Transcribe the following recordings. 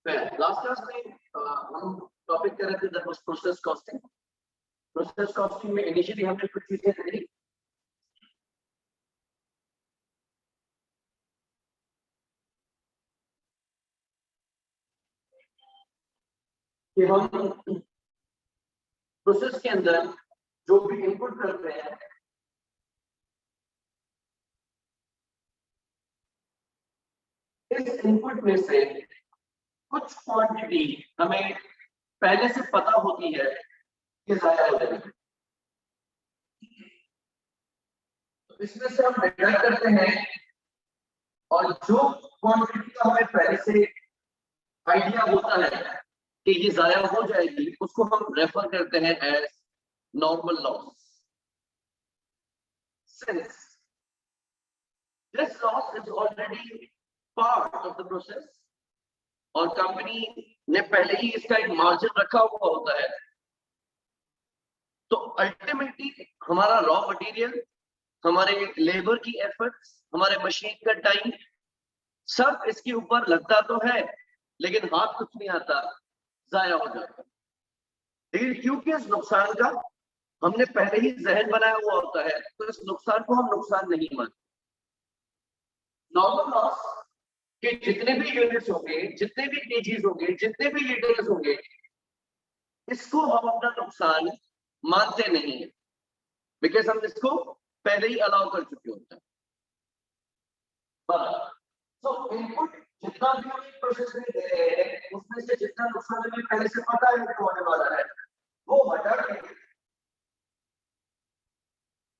Last class में हम topic कर रहे थे that was process costing. Process costing में इनिशियली हमने कुछ चीजें करी कि हम प्रोसेस के अंदर जो भी इनपुट करते हैं इस इनपुट में से कुछ क्वांटिटी हमें पहले से पता होती है कि जाया हो जाएगी, तो इसमें से हम डिडक्ट करते हैं और जो क्वांटिटी का हमें पहले से आइडिया होता है कि ये जाया हो जाएगी उसको हम रेफर करते हैं as normal loss. Since this loss is already part of the process और कंपनी ने पहले ही इसका एक मार्जिन रखा हुआ होता है, तो अल्टीमेटली हमारा रॉ मटेरियल, हमारे लेबर की एफर्ट्स, हमारे मशीन का टाइम सब इसके ऊपर लगता तो है लेकिन हाथ कुछ नहीं आता, जाया हो जाता। लेकिन क्योंकि इस नुकसान का हमने पहले ही जहन बनाया हुआ होता है तो इस नुकसान को हम नुकसान नहीं मानते। नॉर्मल लॉस के जितने भी यूनिट्स होंगे, जितने भी केजीज होंगे, जितने भी लीटर्स होंगे, इसको हम अपना नुकसान मानते नहीं है बिकॉज हम इसको पहले ही अलाउ कर चुके होते हैं। तो इनपुट जितना भी हम प्रोसेस में दे रहे हैं उसमें से जितना नुकसान हमें पहले से पता है कि होने वाला है वो हटा के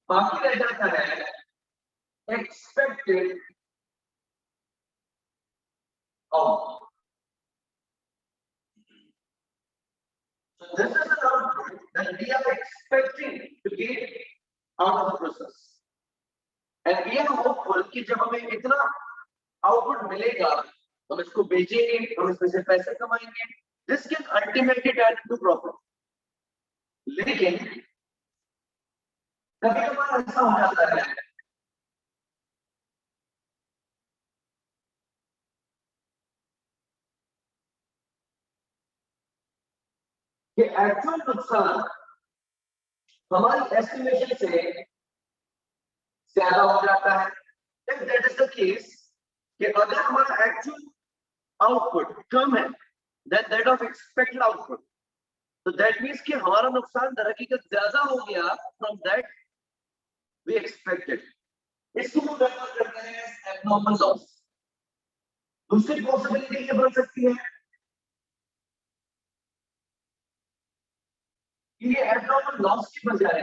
बाकी रह जाता है expected output. So this is an output that we are expecting to get out of the process. And we are hopeful कि जब हमें इतना आउटपुट मिलेगा हम इसको बेचेंगे, हम इसमें से पैसे कमाएंगे, this can ultimately turn into profit. लेकिन कभी-कभार ऐसा हो जाता है कि एक्चुअल नुकसान हमारी एस्टिमेशन से ज्यादा हो जाता है। If that is the case, कि अगर हमारा एक्चुअल आउटपुट कम है than that of expected output, तो that means कि हमारा नुकसान दर हकीकत ज्यादा हो गया from that we expected. इसको हम रेफर करते हैं एब्नॉर्मल लॉस। दूसरी पॉसिबिलिटी ये बन सकती है कि ये एब्नॉर्मल लॉस की बजाय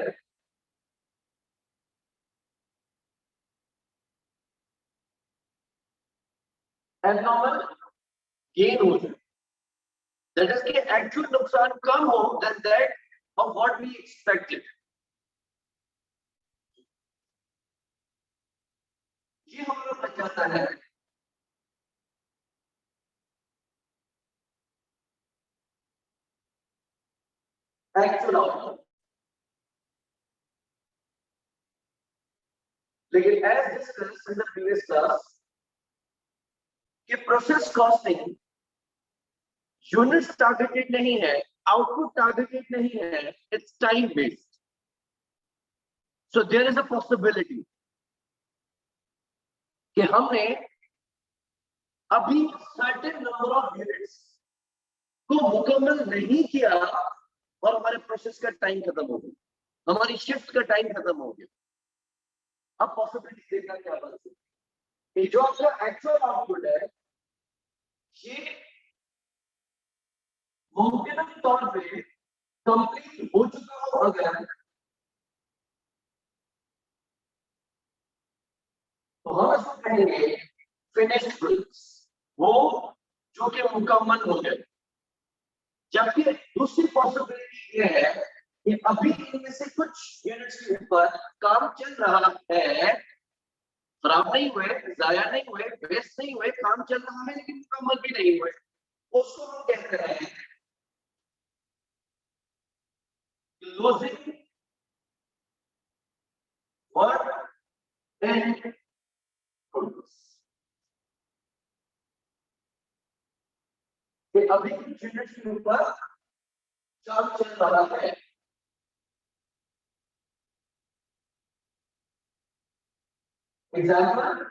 एब्नॉर्मल गेन हो जाए। That is कि एक्चुअल नुकसान कम हो than that of what we expected. ये हमारा बन जाता है एक्चुअल आउटपुट। लेकिन as discussed in the previous class कि प्रोसेस कॉस्टिंग यूनिट्स टारगेटेड नहीं है, आउटपुट टारगेटेड नहीं है, it's time based. So there is a possibility कि हमने अभी सर्टेन नंबर ऑफ यूनिट्स को मुकम्मल नहीं किया और हमारे प्रोसेस का टाइम खत्म हो गया, हमारी शिफ्ट का टाइम खत्म हो गया। अब पॉसिबिलिटी देखना क्या बन सकती है, जो आपका एक्चुअल आउटपुट है ये मुमकिन तौर पे कंप्लीट हो चुका हो अगर, तो हम इसको कहेंगे फिनिश्ड गुड्स, वो जो कि मुकम्मल हो गए। जबकि दूसरी पॉसिबिलिटी ये है कि अभी इनमें से कुछ यूनिट्स के ऊपर काम चल रहा है, खराब नहीं हुए, जाया नहीं हुए, वेस्ट नहीं हुए, काम चल रहा है लेकिन मुकम्मल भी नहीं हुए, उसको हम कहते हैं losing work in progress। कि अभी कुछ यूनिट्स के ऊपर काम चल रहा है। एग्जाम्पल,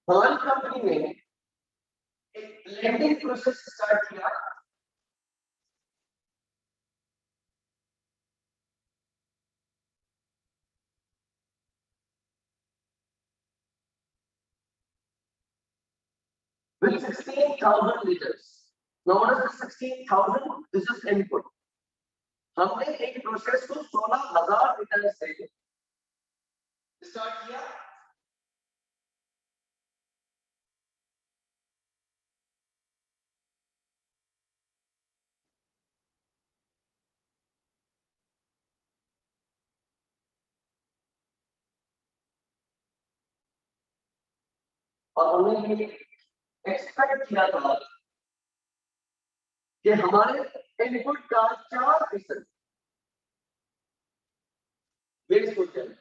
हमारी कंपनी ने एक ब्लेंडिंग प्रोसेस स्टार्ट किया। with 16,000 liters. Now what is the 16,000? This is input. हमने एक प्रोसेस को 16,000 लीटर से स्टार्ट किया। और हमने ये एक्सपेक्ट किया था कि हमारे इनपुट का 4% वेस्ट हो जाए।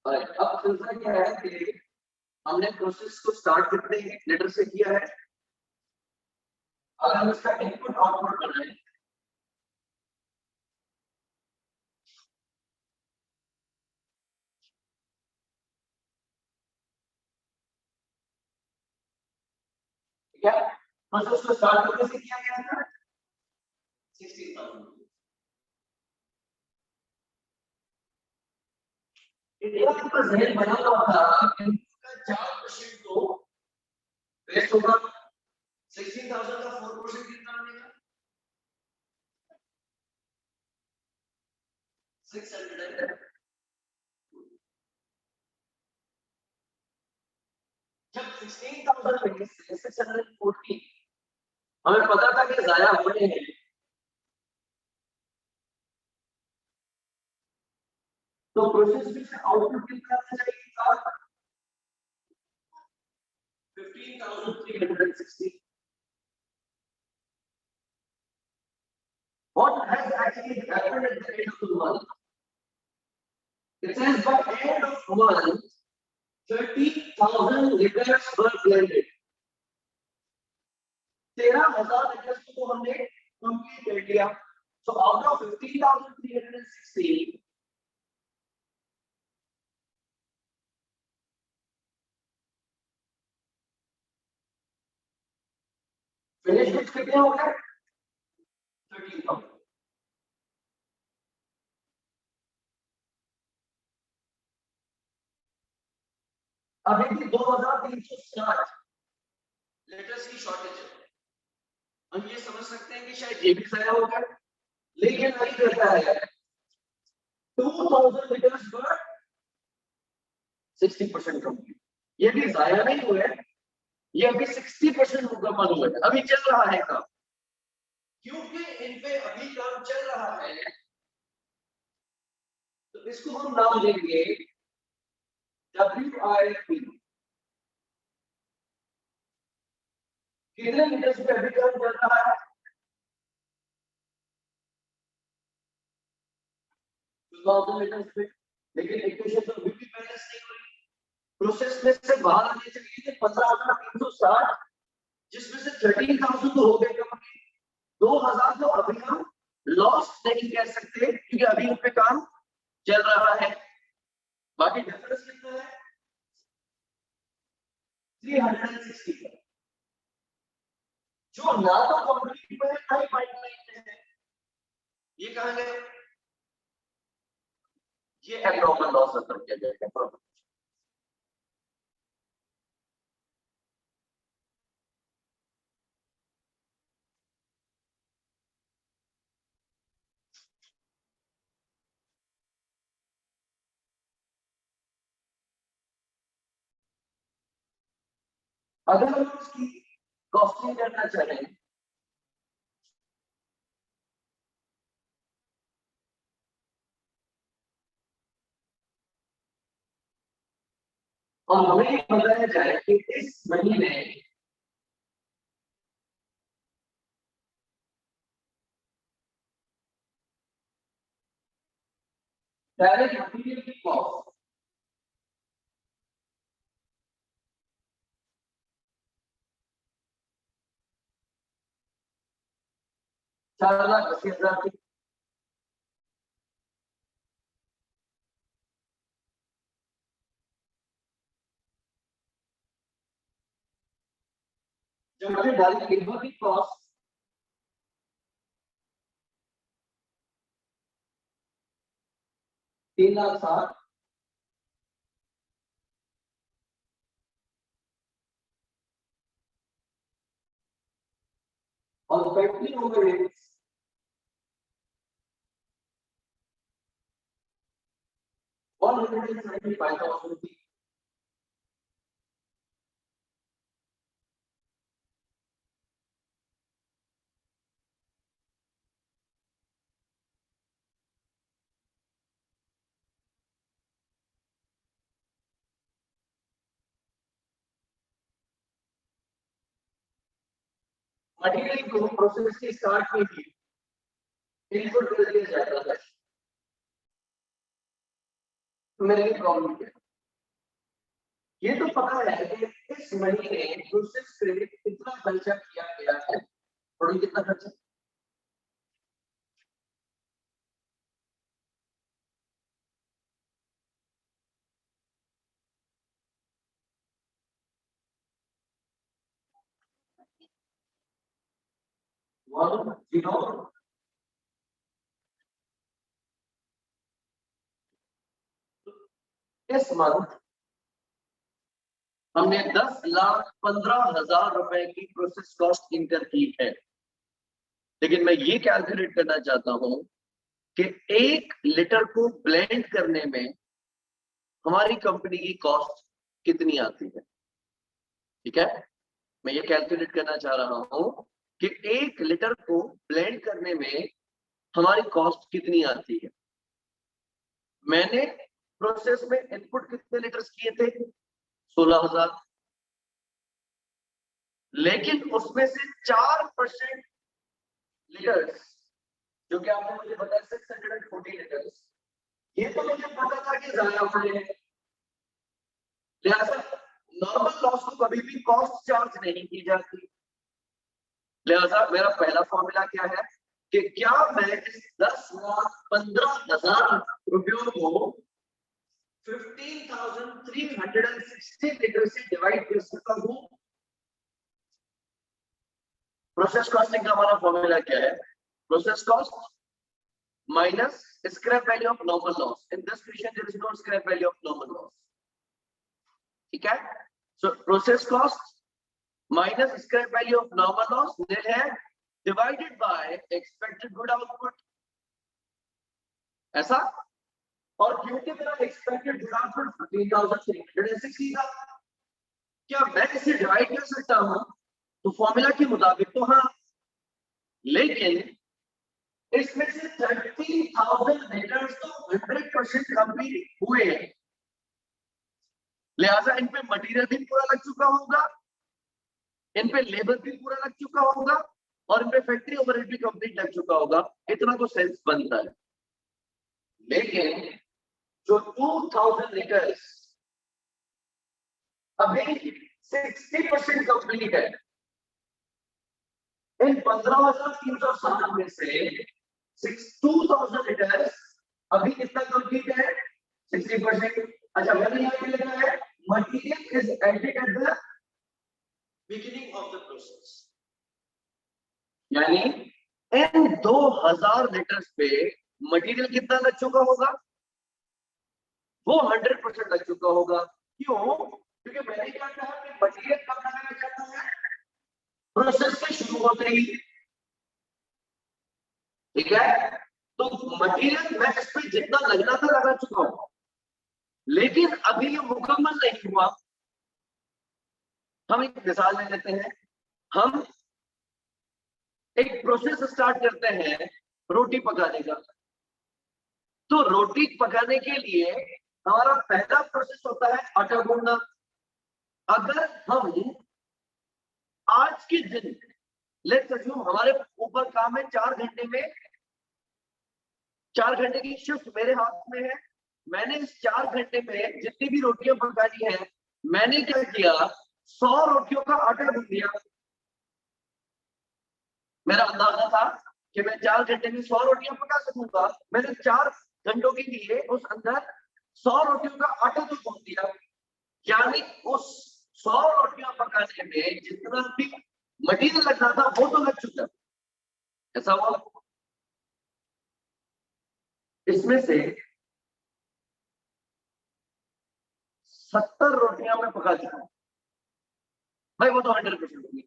अब सिलसिला क्या है कि हमने प्रोसेस को स्टार्ट कितने लीटर से किया है। अगर हम इसका इनपुट आउटपुट बनाएं, ठीक है, प्रोसेस को स्टार्ट करने से किया गया था 16,000। इंडिया का जहन बना हुआ था कि इनका 4% तो वेस्ट होगा। 16,000 का 4% कितना बनेगा? 600। जब 16,000 में से 640 हमें पता था कि जाया हो रहे हैं, तो प्रोसेस में से आउटपुट कितना आना चाहिए था? 15,360। What has actually happened at the end of the month? It says by end of month, 30,000 liters were blended. 13,000 liters को हमने कंप्लीट कर लिया। So out of 15,360, finish goods कितने हो गए? 13,000। अभी भी 2,360 लीटर्स की शॉर्टेज है। हम ये समझ सकते हैं कि शायद ये भी जाया होगा, लेकिन नहीं करता है। 2,000 लीटर्स पर 60% कंप्लीट। ये भी जाया नहीं हुए, ये अभी 60% मुकम्मल हुए, अभी चल रहा है काम। क्योंकि इन पे अभी काम चल रहा है, तो इसको हम नाम देंगे WIP। कितने लीटर्स पे अभी काम चल रहा है? 2000 लीटर पे, लेकिन इक्वेशन तो अभी भी बैलेंस नहीं हो रही। प्रोसेस में से बाहर आने चाहिए थे 15,360, जिसमें से 13,000 तो हो गए कंप्लीट, 2,000 तो अभी हम लॉस नहीं कह सकते क्योंकि अभी उन पे काम चल रहा है। बाकी डिफरेंस कितना है 360, जो ना तो कंप्लीट में है ना ही पाइपलाइन में है। ये कहां गए, ये एब्नॉर्मल लॉस रेफर किया जाएगा। अगर हम उसकी कॉस्टिंग करना चाहें और हमें ये बताया जाए कि इस महीने डायरेक्ट मटेरियल की कॉस्ट 4,80,000 की, जबकि डायरेक्ट लेबर की कॉस्ट 3,60,000 और फैक्ट्री ओवरहेड्स 175,000 की। मटेरियल को प्रोसेस की स्टार्ट में ही इनपुट कर दिया जाता है। तो मेरे लिए प्रॉब्लम क्या है, ये तो पता है कि इस महीने प्रोसेस पे कितना खर्चा किया गया है और कितना खर्चा वन जीरो। इस मंथ हमने 10,15,000 रुपए की प्रोसेस कॉस्ट इनकर की है, लेकिन मैं ये कैलकुलेट करना चाहता हूं कि 1 लीटर को ब्लेंड करने में हमारी कंपनी की कॉस्ट कितनी आती है। ठीक है, मैं ये कैलकुलेट करना चाह रहा हूं कि 1 लीटर को ब्लेंड करने में हमारी कॉस्ट कितनी आती है। मैंने प्रोसेस में इनपुट कितने लीटर्स किए थे 16,000, लेकिन उसमें से 4% लीटर्स जो कि आपने मुझे बताया 640 लीटर्स, ये तो मुझे पता था कि ज्यादा हुए हैं, लिहाजा नॉर्मल लॉस को कभी भी कॉस्ट चार्ज नहीं की जाती। लिहाजा मेरा पहला फॉर्मूला क्या है कि क्या मैं इस 10,15,000 रुपयों को 15,360 लीटर से डिवाइड कर सकता हूं। प्रोसेस कॉस्टिंग का हमारा फॉर्मूला क्या है, process cost minus scrap value of normal loss. In this question there is no scrap value of normal loss. ठीक है, so process cost minus scrap value of normal loss nil है, divided by expected good output, ऐसा। और क्योंकि मेरा expected good output 15,360 था, क्या मैं इसे डिवाइड कर सकता हूं तो फॉर्मूला के मुताबिक तो हाँ, लेकिन इसमें से 30,000 लीटर्स तो 100% कंप्लीट हुए हैं, लिहाजा इन पे मटेरियल भी पूरा लग चुका होगा, इन पे लेबर भी पूरा लग चुका होगा और इन पे फैक्ट्री ओवरहेड भी कंप्लीट लग चुका होगा। इतना तो सेंस बनता है। लेकिन जो 2000 लीटर्स अभी 60% कंप्लीट है, इन 15,360 में से 2000 लीटर्स अभी कितना कंप्लीट है? 60%। अच्छा, मैंने यहाँ पे लिखा है material is added at the beginning of the process, यानी इन 2000 लीटर्स पे मटेरियल कितना लग चुका होगा? वो 100% लग चुका होगा। क्यों? क्योंकि मैंने क्या कहा कि मटेरियल कब लगाया जाता है? प्रोसेस के शुरू होते ही। ठीक है, तो मटेरियल मैं इस पे जितना लगना था लगा चुका हूं, लेकिन अभी ये मुकम्मल नहीं हुआ। हम एक मिसाल ले लेते हैं। हम एक प्रोसेस स्टार्ट करते हैं रोटी पकाने का। तो रोटी पकाने के लिए हमारा पहला प्रोसेस होता है आटा गूंदना। अगर हम आज के दिन लेट्स अज्यूम हमारे ऊपर काम है 4 घंटे में, 4 घंटे की शिफ्ट मेरे हाथ में है। मैंने इस 4 घंटे में जितनी भी रोटियां पकानी है, मैंने क्या किया? 100 रोटियों का आटा गूंद दिया। मेरा अंदाजा था कि मैं 4 घंटे में 100 रोटियां पका सकूंगा। मैंने 4 घंटों के लिए उस अंदर 100 रोटियों का आटा तो गूंद दिया, यानी उस 100 रोटियां पकाने में जितना भी मटेरियल लगना था वो तो लग चुका। ऐसा हुआ। इसमें से 70 रोटियां मैं पका चुका हूं भाई, वो तो 100% होगी।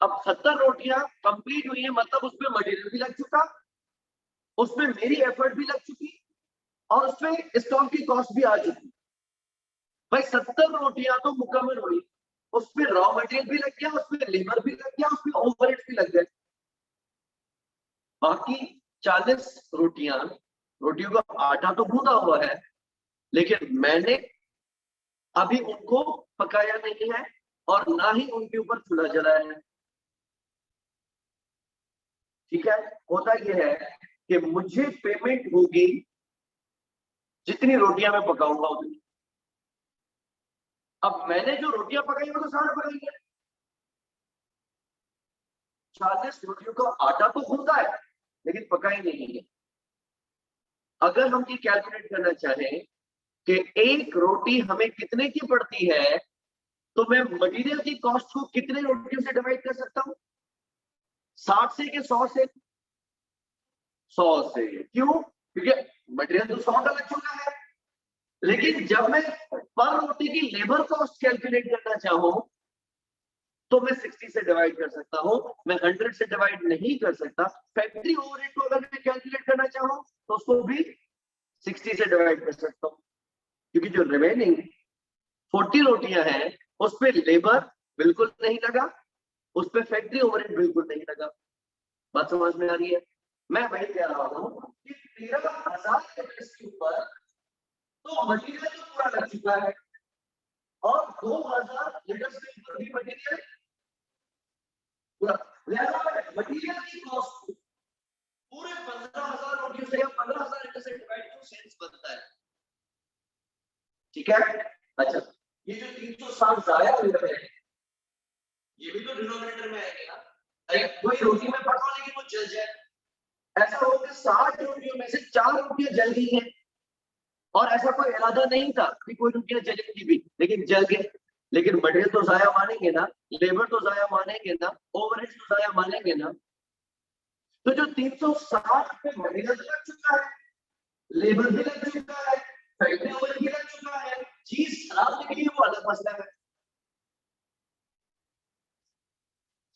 अब 70 रोटियां कंप्लीट हुई है, मतलब उसमें मटेरियल भी लग चुका, उसमें मेरी एफर्ट भी लग चुकी, और उसमें स्टॉक की कॉस्ट भी आ चुकी। भाई 70 रोटियां तो मुकम्मल हुई, उसमें रॉ मटेरियल भी लग गया, उसमें लेबर भी लग गया, उसमें ओवरहेड भी लग गए। बाकी 40 रोटियों का आटा तो गूंदा हुआ है, लेकिन मैंने अभी उनको पकाया नहीं है और ना ही उनके ऊपर चूल्हा जलाया है। ठीक है, होता यह है कि मुझे पेमेंट होगी जितनी रोटियां मैं पकाऊंगा उतनी। अब मैंने जो रोटियां पकाई वो तो 60 पकाई है, 40 रोटियों का आटा तो गूंदा है लेकिन पकाई नहीं है। अगर हम ये कैलकुलेट करना चाहें कि एक रोटी हमें कितने की पड़ती है, तो मैं मटेरियल की कॉस्ट को कितने रोटियों से डिवाइड कर सकता हूं? 60 से कि 100 से? 100 से। क्यों? क्योंकि मटेरियल तो 100 का लग चुका है। लेकिन जब मैं पर रोटी की लेबर कॉस्ट कैलकुलेट करना चाहूं तो मैं 60 से डिवाइड कर सकता हूं, मैं 100 से डिवाइड नहीं कर सकता। फैक्ट्री ओवरहेड को अगर मैं कैलकुलेट करना चाहूं तो उसको भी 60 से डिवाइड कर सकता हूं, क्योंकि जो रिमेनिंग 40 रोटियां हैं उस पर लेबर बिल्कुल नहीं लगा, उस पर फैक्ट्री ओवरहेड बिल्कुल नहीं लगा। बात समझ में आ रही है? मैं वही कह रहा हूं कि 13,000 के ऊपर तो मटेरियल तो पूरा लग चुका है, और 2,000 लीटर के ऊपर भी मटेरियल पूरा। मटेरियल की कॉस्ट पूरे 15,000 रोटियों से या 15,000 लीटर से डिवाइड तो सेल्स बनता है। ठीक है, अच्छा, ये जो 360 जाया लीटर है, ये भी तो डिनोमिनेटर में आएगा ना। कोई रोटी में पकाओ लेकिन वो जल जाए। ऐसा हो कि 60 रोटियों में से 4 रोटियां जल गई हैं, और ऐसा कोई इरादा नहीं था कि कोई रोटियां जलेंगी भी, लेकिन जल गए। लेकिन मटेरियल तो जाया मानेंगे ना, लेबर तो जाया मानेंगे ना, ओवरहेड तो जाया मानेंगे ना। तो जो 360 पे मटेरियल लग चुका है, लेबर भी लग चुका है, फैक्ट्री ओवरहेड भी लग चुका है, चीज खराब निकली वो अलग मसला है।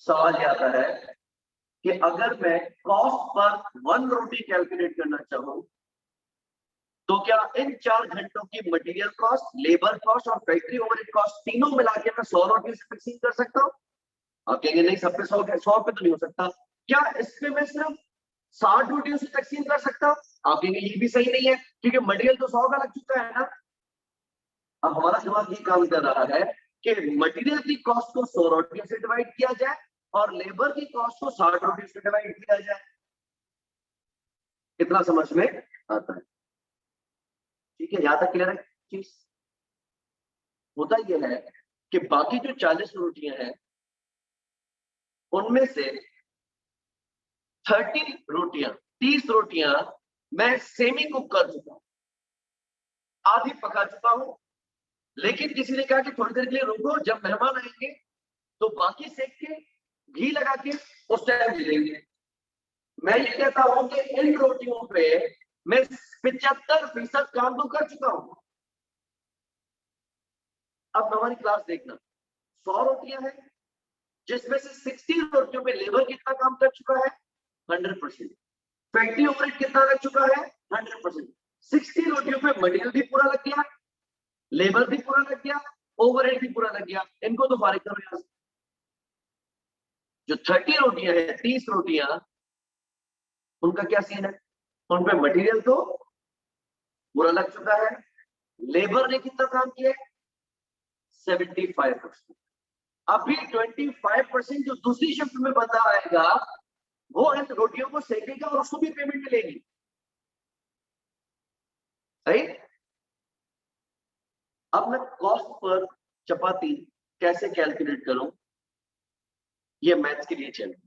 सवाल ये आता है कि अगर मैं कॉस्ट पर 1 रोटी कैलकुलेट करना चाहूं तो क्या इन 4 घंटों की मटेरियल कॉस्ट, लेबर कॉस्ट और फैक्ट्री ओवरहेड कॉस्ट तीनों मिला के मैं 100 रोटी से तकसीम कर सकता हूं? आप कहेंगे नहीं, सब पे 100 पे तो नहीं हो सकता। क्या इस पे मैं सिर्फ 60 रोटियों से तकसीम कर सकता हूं? आप कहेंगे ये भी सही नहीं है, क्योंकि मटेरियल तो 100 का लग चुका है ना। अब हमारा दिमाग ये काम कर रहा है कि मटेरियल की कॉस्ट को 100 रोटियों से डिवाइड किया जाए और लेबर की कॉस्ट को 60 रोटियों से डिवाइड किया जाए। कितना समझ में आता है? ठीक है, यहां तक क्लियर है चीज। होता यह है कि बाकी जो 40 रोटियां हैं उनमें से 30 रोटियां मैं सेमी कुक कर चुका हूं, आधी पका चुका हूं। लेकिन किसी ने कहा कि थोड़ी देर के लिए रुको, जब मेहमान आएंगे तो बाकी सेक के घी लगा के उस टाइम मिलेंगे। मैं ये कहता हूं कि इन रोटियों पे मैं 75% काम तो कर चुका हूं। अब हमारी क्लास देखना, 100 रोटियां हैं जिसमें से 60 रोटियों पे लेबर कितना काम कर चुका है, 100%। फैक्ट्री ओवरहेड कितना लग चुका है, 100%। 60 रोटियों पे मटेरियल भी पूरा लग गया, लेबर भी पूरा लग गया, ओवरहेड भी पूरा लग गया। इनको तो फारिग करो यहां से। जो 30 रोटियां है, 30 रोटियां, उनका क्या सीन है? उन पे मटेरियल तो पूरा लग चुका है, लेबर ने कितना काम किया है, 75%। अभी 25% जो दूसरी शिफ्ट में बंदा आएगा वो इन रोटियों को सेकेगा और उसको भी पेमेंट मिलेगी, सही। अब मैं कॉस्ट पर चपाती कैसे कैलकुलेट करूं, ये मैथ्स के लिए चैलेंज,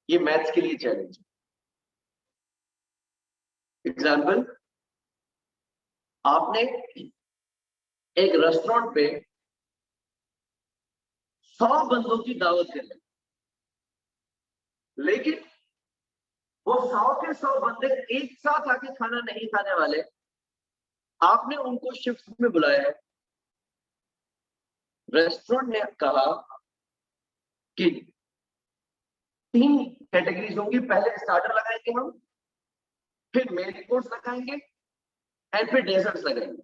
ये मैथ्स के लिए चैलेंज। एग्जाम्पल, आपने एक रेस्टोरेंट पे 100 बंदों की दावत कर ली, लेकिन वो 100 के 100 बंदे एक साथ आके खाना नहीं खाने वाले। आपने उनको शिफ्ट में बुलाया है। रेस्टोरेंट ने कहा कि 3 कैटेगरीज होंगी, पहले स्टार्टर लगाएंगे हम, फिर मेन कोर्स लगाएंगे एंड फिर डेजर्ट्स लगाएंगे,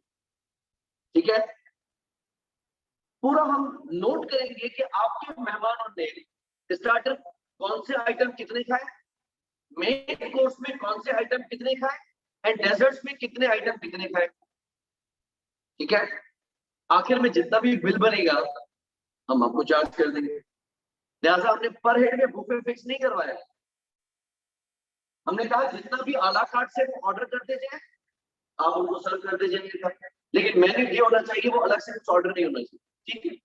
ठीक है। पूरा हम नोट करेंगे कि आपके मेहमानों ने स्टार्टर कौन से आइटम कितने खाए, मेन कोर्स में कौन से आइटम कितने खाए एंड डेजर्ट्स में कितने आइटम कितने खाए, ठीक है। आखिर में जितना भी बिल बनेगा हम आपको चार्ज कर देंगे। लिहाजा हमने पर हेड में बुफे फिक्स नहीं करवाया। हमने कहा जितना भी आला कार्ट से वो ऑर्डर करते जाए आप उनको सर्व कर दीजिएगा, लेकिन मेन्यू ये होना चाहिए, वो अलग से कुछ ऑर्डर नहीं होना चाहिए, ठीक है।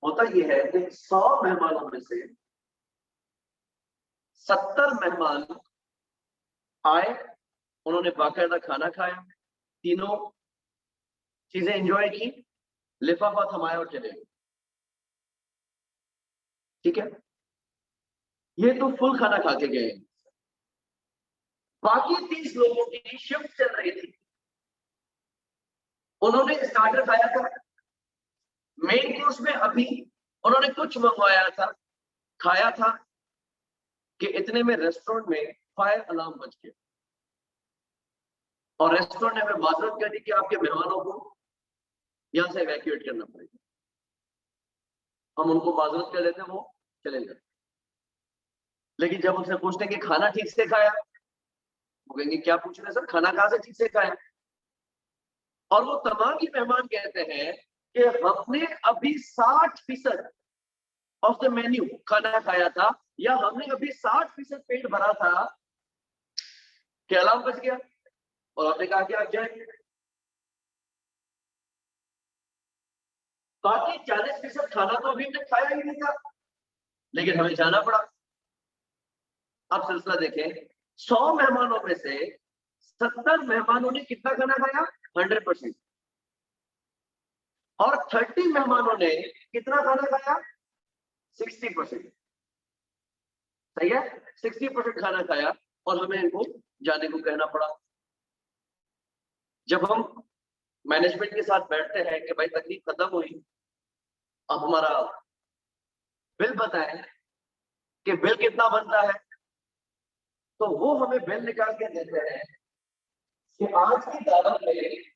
होता ये है कि 100 मेहमानों में से 70 मेहमान आए, उन्होंने बाकायदा खाना खाया, तीनों चीजें एंजॉय की, लिफाफा थमाया और चले गए, ठीक है। ये तो फुल खाना खा के गए। बाकी 30 लोगों की शिफ्ट चल रही थी, उन्होंने स्टार्टर खाया था, मेन कोर्स में अभी उन्होंने कुछ मंगवाया था, खाया था कि इतने में रेस्टोरेंट में फायर अलार्म बज गया और रेस्टोरेंट ने हमें माजरत कर दी कि आपके मेहमानों को यहां से इवैक्यूएट करना पड़ेगा। हम उनको माजरत कर लेते, वो चले गए। लेकिन जब उनसे पूछते हैं कि खाना ठीक से खाया, वो कहेंगे क्या पूछ रहे हैं सर, खाना कहां से ठीक से खाया। और वो तमाम ही मेहमान कहते हैं कि हमने अभी 60% ऑफ द मेन्यू खाना खाया था, या हमने अभी 60% पेट भरा था कि अलार्म बज गया और आपने कहा कि आप जाएंगे। बाकी 40% खाना तो अभी हमने खाया ही नहीं था, लेकिन हमें जाना पड़ा। अब सिलसिला देखें, 100 मेहमानों में से 70 मेहमानों ने कितना खाना खाया, 100%। और 30 मेहमानों ने कितना खाना खाया, 60%। सही है, 60% खाना खाया और हमें इनको जाने को कहना पड़ा। जब हम मैनेजमेंट के साथ बैठते हैं कि भाई तकलीफ खत्म हुई, अब हमारा बिल बताएं कि बिल कितना बनता है, तो वो हमें बिल निकाल के देते हैं कि आज की दावत में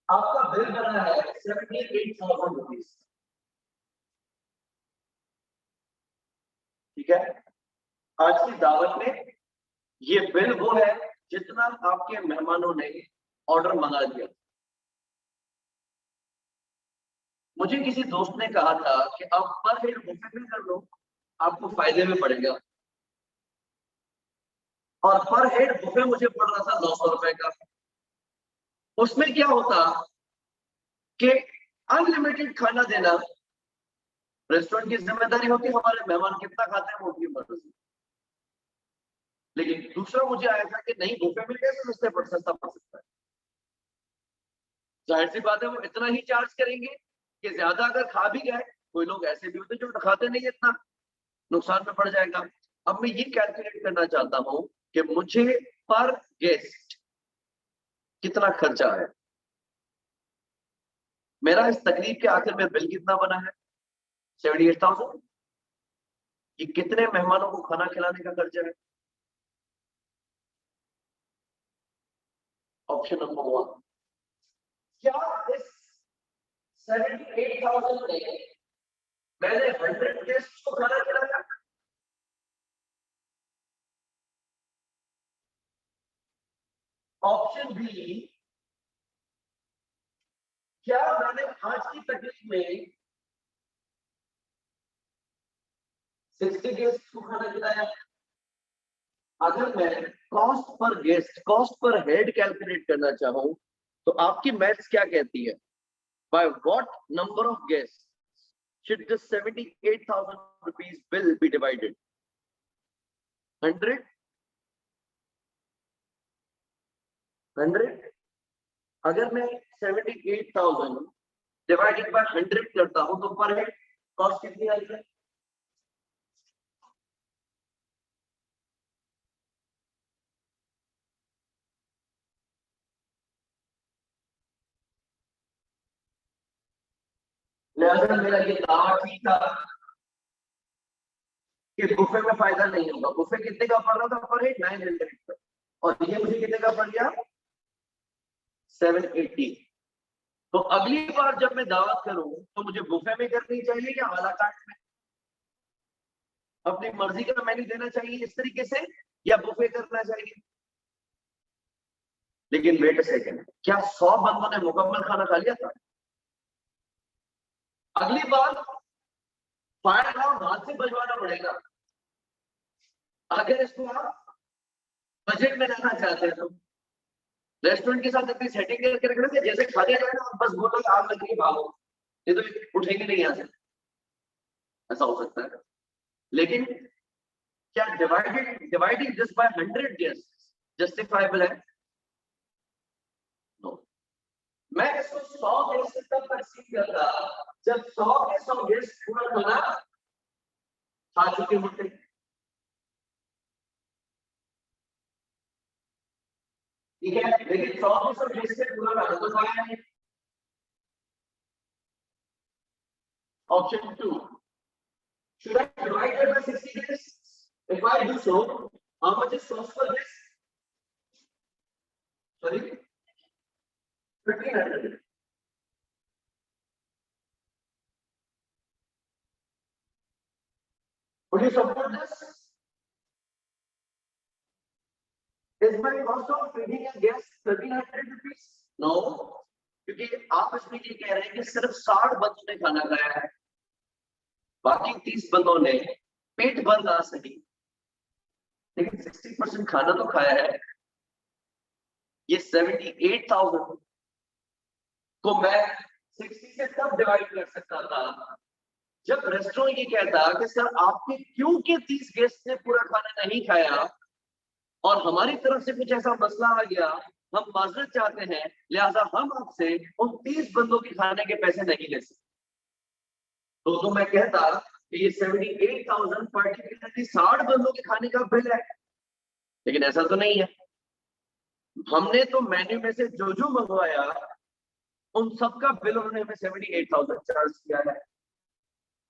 आपका बिल बना है 78,000 रुपीज, ठीक है। आज की दावत में ये बिल वो है जितना आपके मेहमानों ने ऑर्डर मंगा दिया। मुझे किसी दोस्त ने कहा था कि आप पर हेड बुफे में कर लो, आपको फायदे में पड़ेगा। और पर हेड बुफे मुझे पड़ रहा था 900 रुपए का। उसमें क्या होता कि अनलिमिटेड खाना देना रेस्टोरेंट की जिम्मेदारी होती, हमारे मेहमान कितना खाते हैं वो उनकी मर्जी। लेकिन दूसरा मुझे आया था कि नहीं, बुफे में कैसे सस्ता पड़ सकता है। जाहिर सी बात है वो इतना ही चार्ज करेंगे कि ज्यादा अगर खा भी गए, कोई लोग ऐसे भी होते हैं जो खाते नहीं, इतना नुकसान में पड़ जाएगा। अब मैं ये कैलकुलेट करना चाहता हूं कि मुझे पर गेस्ट कितना खर्चा है। मेरा इस तकलीफ के आखिर में बिल कितना बना है? 78,000। ये कितने मेहमानों को खाना खिलाने का खर्चा है? ऑप्शन नंबर 1, क्या इस 78,000 में मैंने 100 गेस्ट को खाना खिलाया? ऑप्शन बी, क्या मैंने आज की तकलीफ में 60 गेस्ट को खाना खिलाया? अगर मैं कॉस्ट पर हेड कैलकुलेट करना चाहूं तो आपकी मैथ्स क्या कहती है? By what number of guest should the 78,000 rupees bill be divided? 100? 100? अगर मैं 78,000 डिवाइडेड बाय 100 करता हूं तो पर हेड कॉस्ट कितनी आई है? लिहाजा मेरा ये दावा ठीक था कि बुफे में फायदा नहीं होगा। बुफे कितने का पड़ रहा था पर हेड? 900 का। और ये मुझे कितने का पड़ गया? 780। तो अगली बार जब मैं दावत करूं तो मुझे बुफे में करनी चाहिए या आला कार्ट में? अपनी मर्जी का मेन्यू देना चाहिए इस तरीके से, या बुफे करना चाहिए? लेकिन वेट अ सेकंड, क्या 100 बंदों ने मुकम्मल खाना खा लिया था? अगली बार फायर अलार्म हाथ से बजवाना पड़ेगा। अगर इसको आप बजट में रहना चाहते हैं तो रेस्टोरेंट के साथ इतनी सेटिंग करके रखना कि जैसे खा लिया जाए ना, बस बोलो आग लग रही भागो, ये तो उठेंगे नहीं यहाँ से। ऐसा हो सकता है। लेकिन क्या dividing this by 100 guest justifiable है? नो। मैं इसको 100 गेस्ट से तब परसीव करता जब 100 के 100 गेस्ट पूरा खाना खा चुके होते। ठीक है, लेकिन 100 के 100 गेस्ट से पूरा खाना तो खाया नहीं। Option 2, should I divide it by 60 guests? If I do so, how much is cost per guest? Sorry, 1,500. Would you support this? Is my cost of feeding a guest 1,300 rupees? No, क्योंकि आप इसमें ये कह रहे हैं कि सिर्फ 60 बंदों ने खाना खाया है, बाकी 30 बंदों ने पेट भर ना सही लेकिन 60% खाना तो खाया है। ये 78,000 को मैं 60 से तब डिवाइड कर सकता था जब रेस्टोरेंट ये कहता कि सर आपके क्योंकि 30 गेस्ट ने पूरा खाना नहीं खाया और हमारी तरफ से कुछ ऐसा मसला आ गया, हम माजरत चाहते हैं, लिहाजा हम आपसे उन 30 बंदों के खाने के पैसे नहीं ले सकते। तो मैं कहता कि ये 78,000 पर्टिकुलरली 60 बंदों के खाने का बिल है। लेकिन ऐसा तो नहीं है। हमने तो मेन्यू में से जो जो मंगवाया उन सबका बिल उन्होंने हमें 78,000 चार्ज किया है।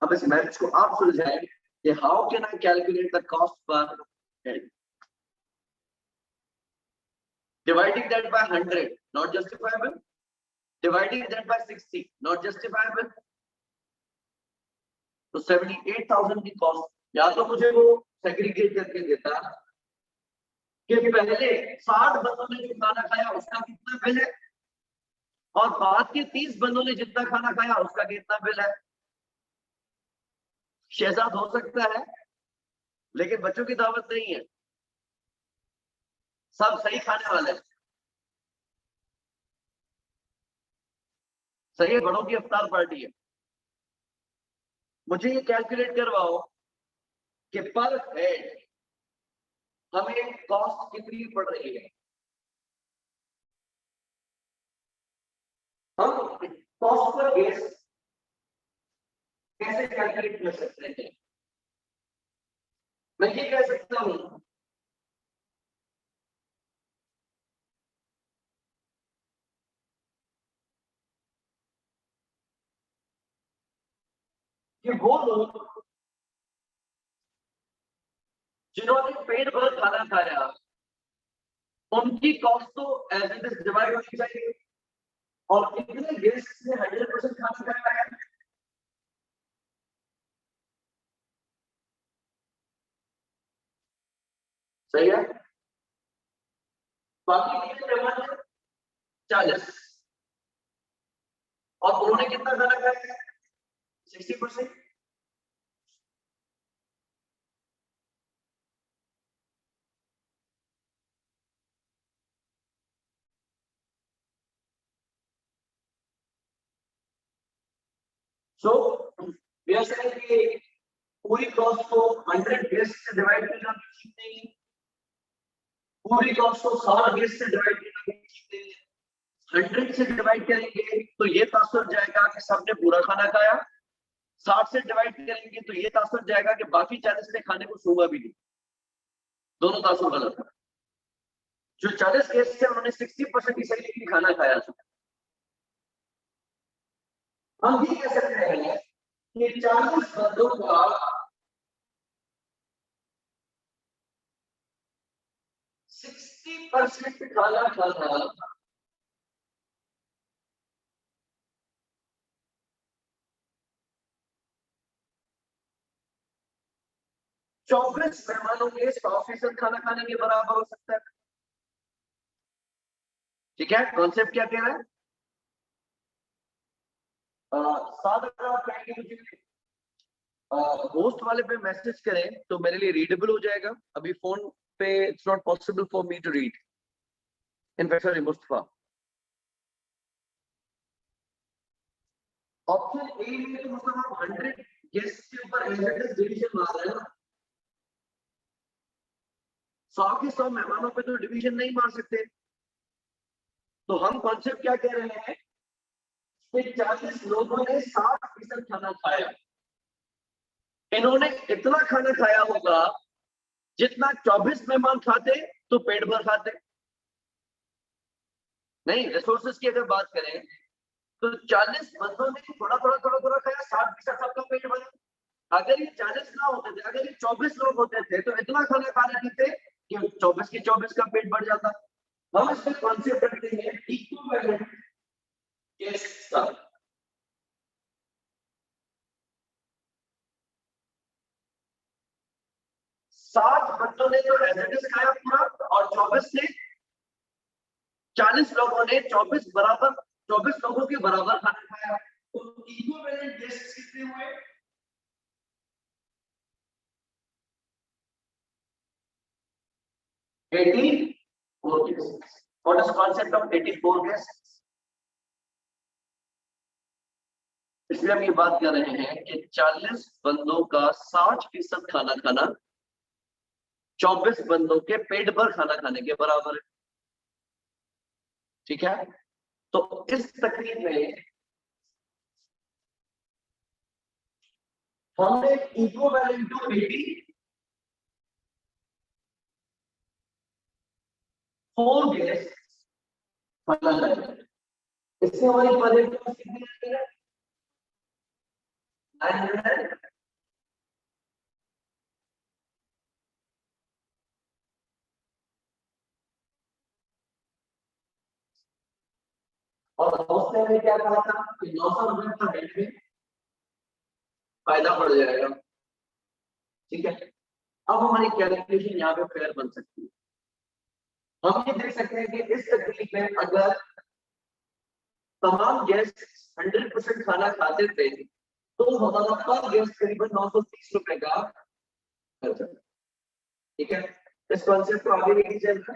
अब इस मैथ्स को आप सुलझाएं कि how can I calculate the cost per head? Dividing that by 100 not justifiable, dividing that by 60 not justifiable। तो 78,000 की कॉस्ट या तो मुझे वो सेग्रीगेट करके देता कि पहले 60 बंदों ने जो खाना खाया उसका कितना बिल है और बाद के 30 बंदों ने जितना खाना खाया उसका कितना बिल है? शहजाद हो सकता है, लेकिन बच्चों की दावत नहीं है, सब सही खाने वाले हैं। सही है, बड़ों की इफ्तार पार्टी है। मुझे ये कैलकुलेट करवाओ कि पर हेड हमें कॉस्ट कितनी पड़ रही है। हम कॉस्ट पर गेस्ट कैसे कैलकुलेट कर सकते हैं? मैं ये कह सकता हूं कि वो लोग जिन्होंने पेट भर खाना खाया उनकी कॉस्ट तो एज इट इज डिवाइड होनी चाहिए। और कितने गेस्ट ने 100% खाना खाया है? सही है। बाकी कितने मेहमान है? 40। और उन्होंने कितना खाना खाया? 60%। सो वी आर सेइंग कि पूरी कॉस्ट को 100 गेस्ट से डिवाइड करना भी ठीक नहीं है, पूरी कॉस्ट को 60 गेस्ट से डिवाइड करना भी ठीक नहीं है। 100 से डिवाइड करेंगे तो ये तासुर जाएगा कि सबने पूरा खाना खाया, 60 से डिवाइड करेंगे तो ये तासुर जाएगा कि बाकी 40 ने खाने को सूंघा भी नहीं। दोनों तासुर गलत है। जो 40 गेस्ट थे उन्होंने 60% ही सही खाना खाया था। हम ये कह सकते हैं कि 40 बंदों का 60% खाना खाना चौबीस मेहमानों के 100% खाना खाने के बराबर हो सकता है। ठीक है, कॉन्सेप्ट क्या कह रहा है? साथ अगर आप कहेंगे मुझे होस्ट वाले पे मैसेज करें तो मेरे लिए रीडेबल हो जाएगा। अभी फोन पे it's not possible for me to read. In fact sorry Mustafa, option A में तो मतलब आप 100 गेस्ट के ऊपर एवरेज डिवीजन मार रहे हैं ना। 100 के 100 मेहमानों पे तो डिवीजन नहीं मार सकते। तो हम कॉन्सेप्ट क्या कह रहे हैं कि 40 लोगों ने 60% खाना खाया। इन्होंने इतना खाना खाया होगा जितना 24 मेहमान खाते तो पेट भर खाते। नहीं, रिसोर्सेज की अगर बात करें तो 40 बंदों ने थोड़ा थोड़ा थोड़ा थोड़ा खाया, 60% सबका पेट भरा। अगर ये 40 ना होते थे, अगर ये 24 लोग होते थे तो इतना खाना खा रहे थे कि 24 के 24 का पेट भर जाता। हम इसमें कॉन्सेप्ट रखते हैं इक्विवेलेंट गेस्ट का। 60 बंदों ने तो एज इट इज खाया पूरा, और 40 लोगों ने 24 लोगों के बराबर खाना खाया। तो इक्विवेलेंट गेस्ट कितने हुए? 84 guests. What is the concept of 84 guests? इसलिए हम ये बात कर रहे हैं कि 40 बंदों का 60% खाना खाना 24 बंदों के पेट भर खाना खाने के बराबर है। ठीक है, तो इस तकरीब में हमने इक्विवेलेंट टू 84 गेस्ट खाना खाया। इससे हमारी बजट कितनी आती है? 900। और उसने हमें क्या कहा था कि 900 रुपए पर हेड में फायदा बढ़ जाएगा। ठीक है, अब हमारी कैलकुलेशन यहाँ पे फेयर बन सकती है। हम ये देख सकते हैं कि इस तकनीक में अगर तमाम गेस्ट 100% खाना खाते थे तो हमारा पर गेस्ट करीबन 930 रुपए का खर्चा। ठीक है, इस कॉन्सेप्ट को आगे लेके चलना।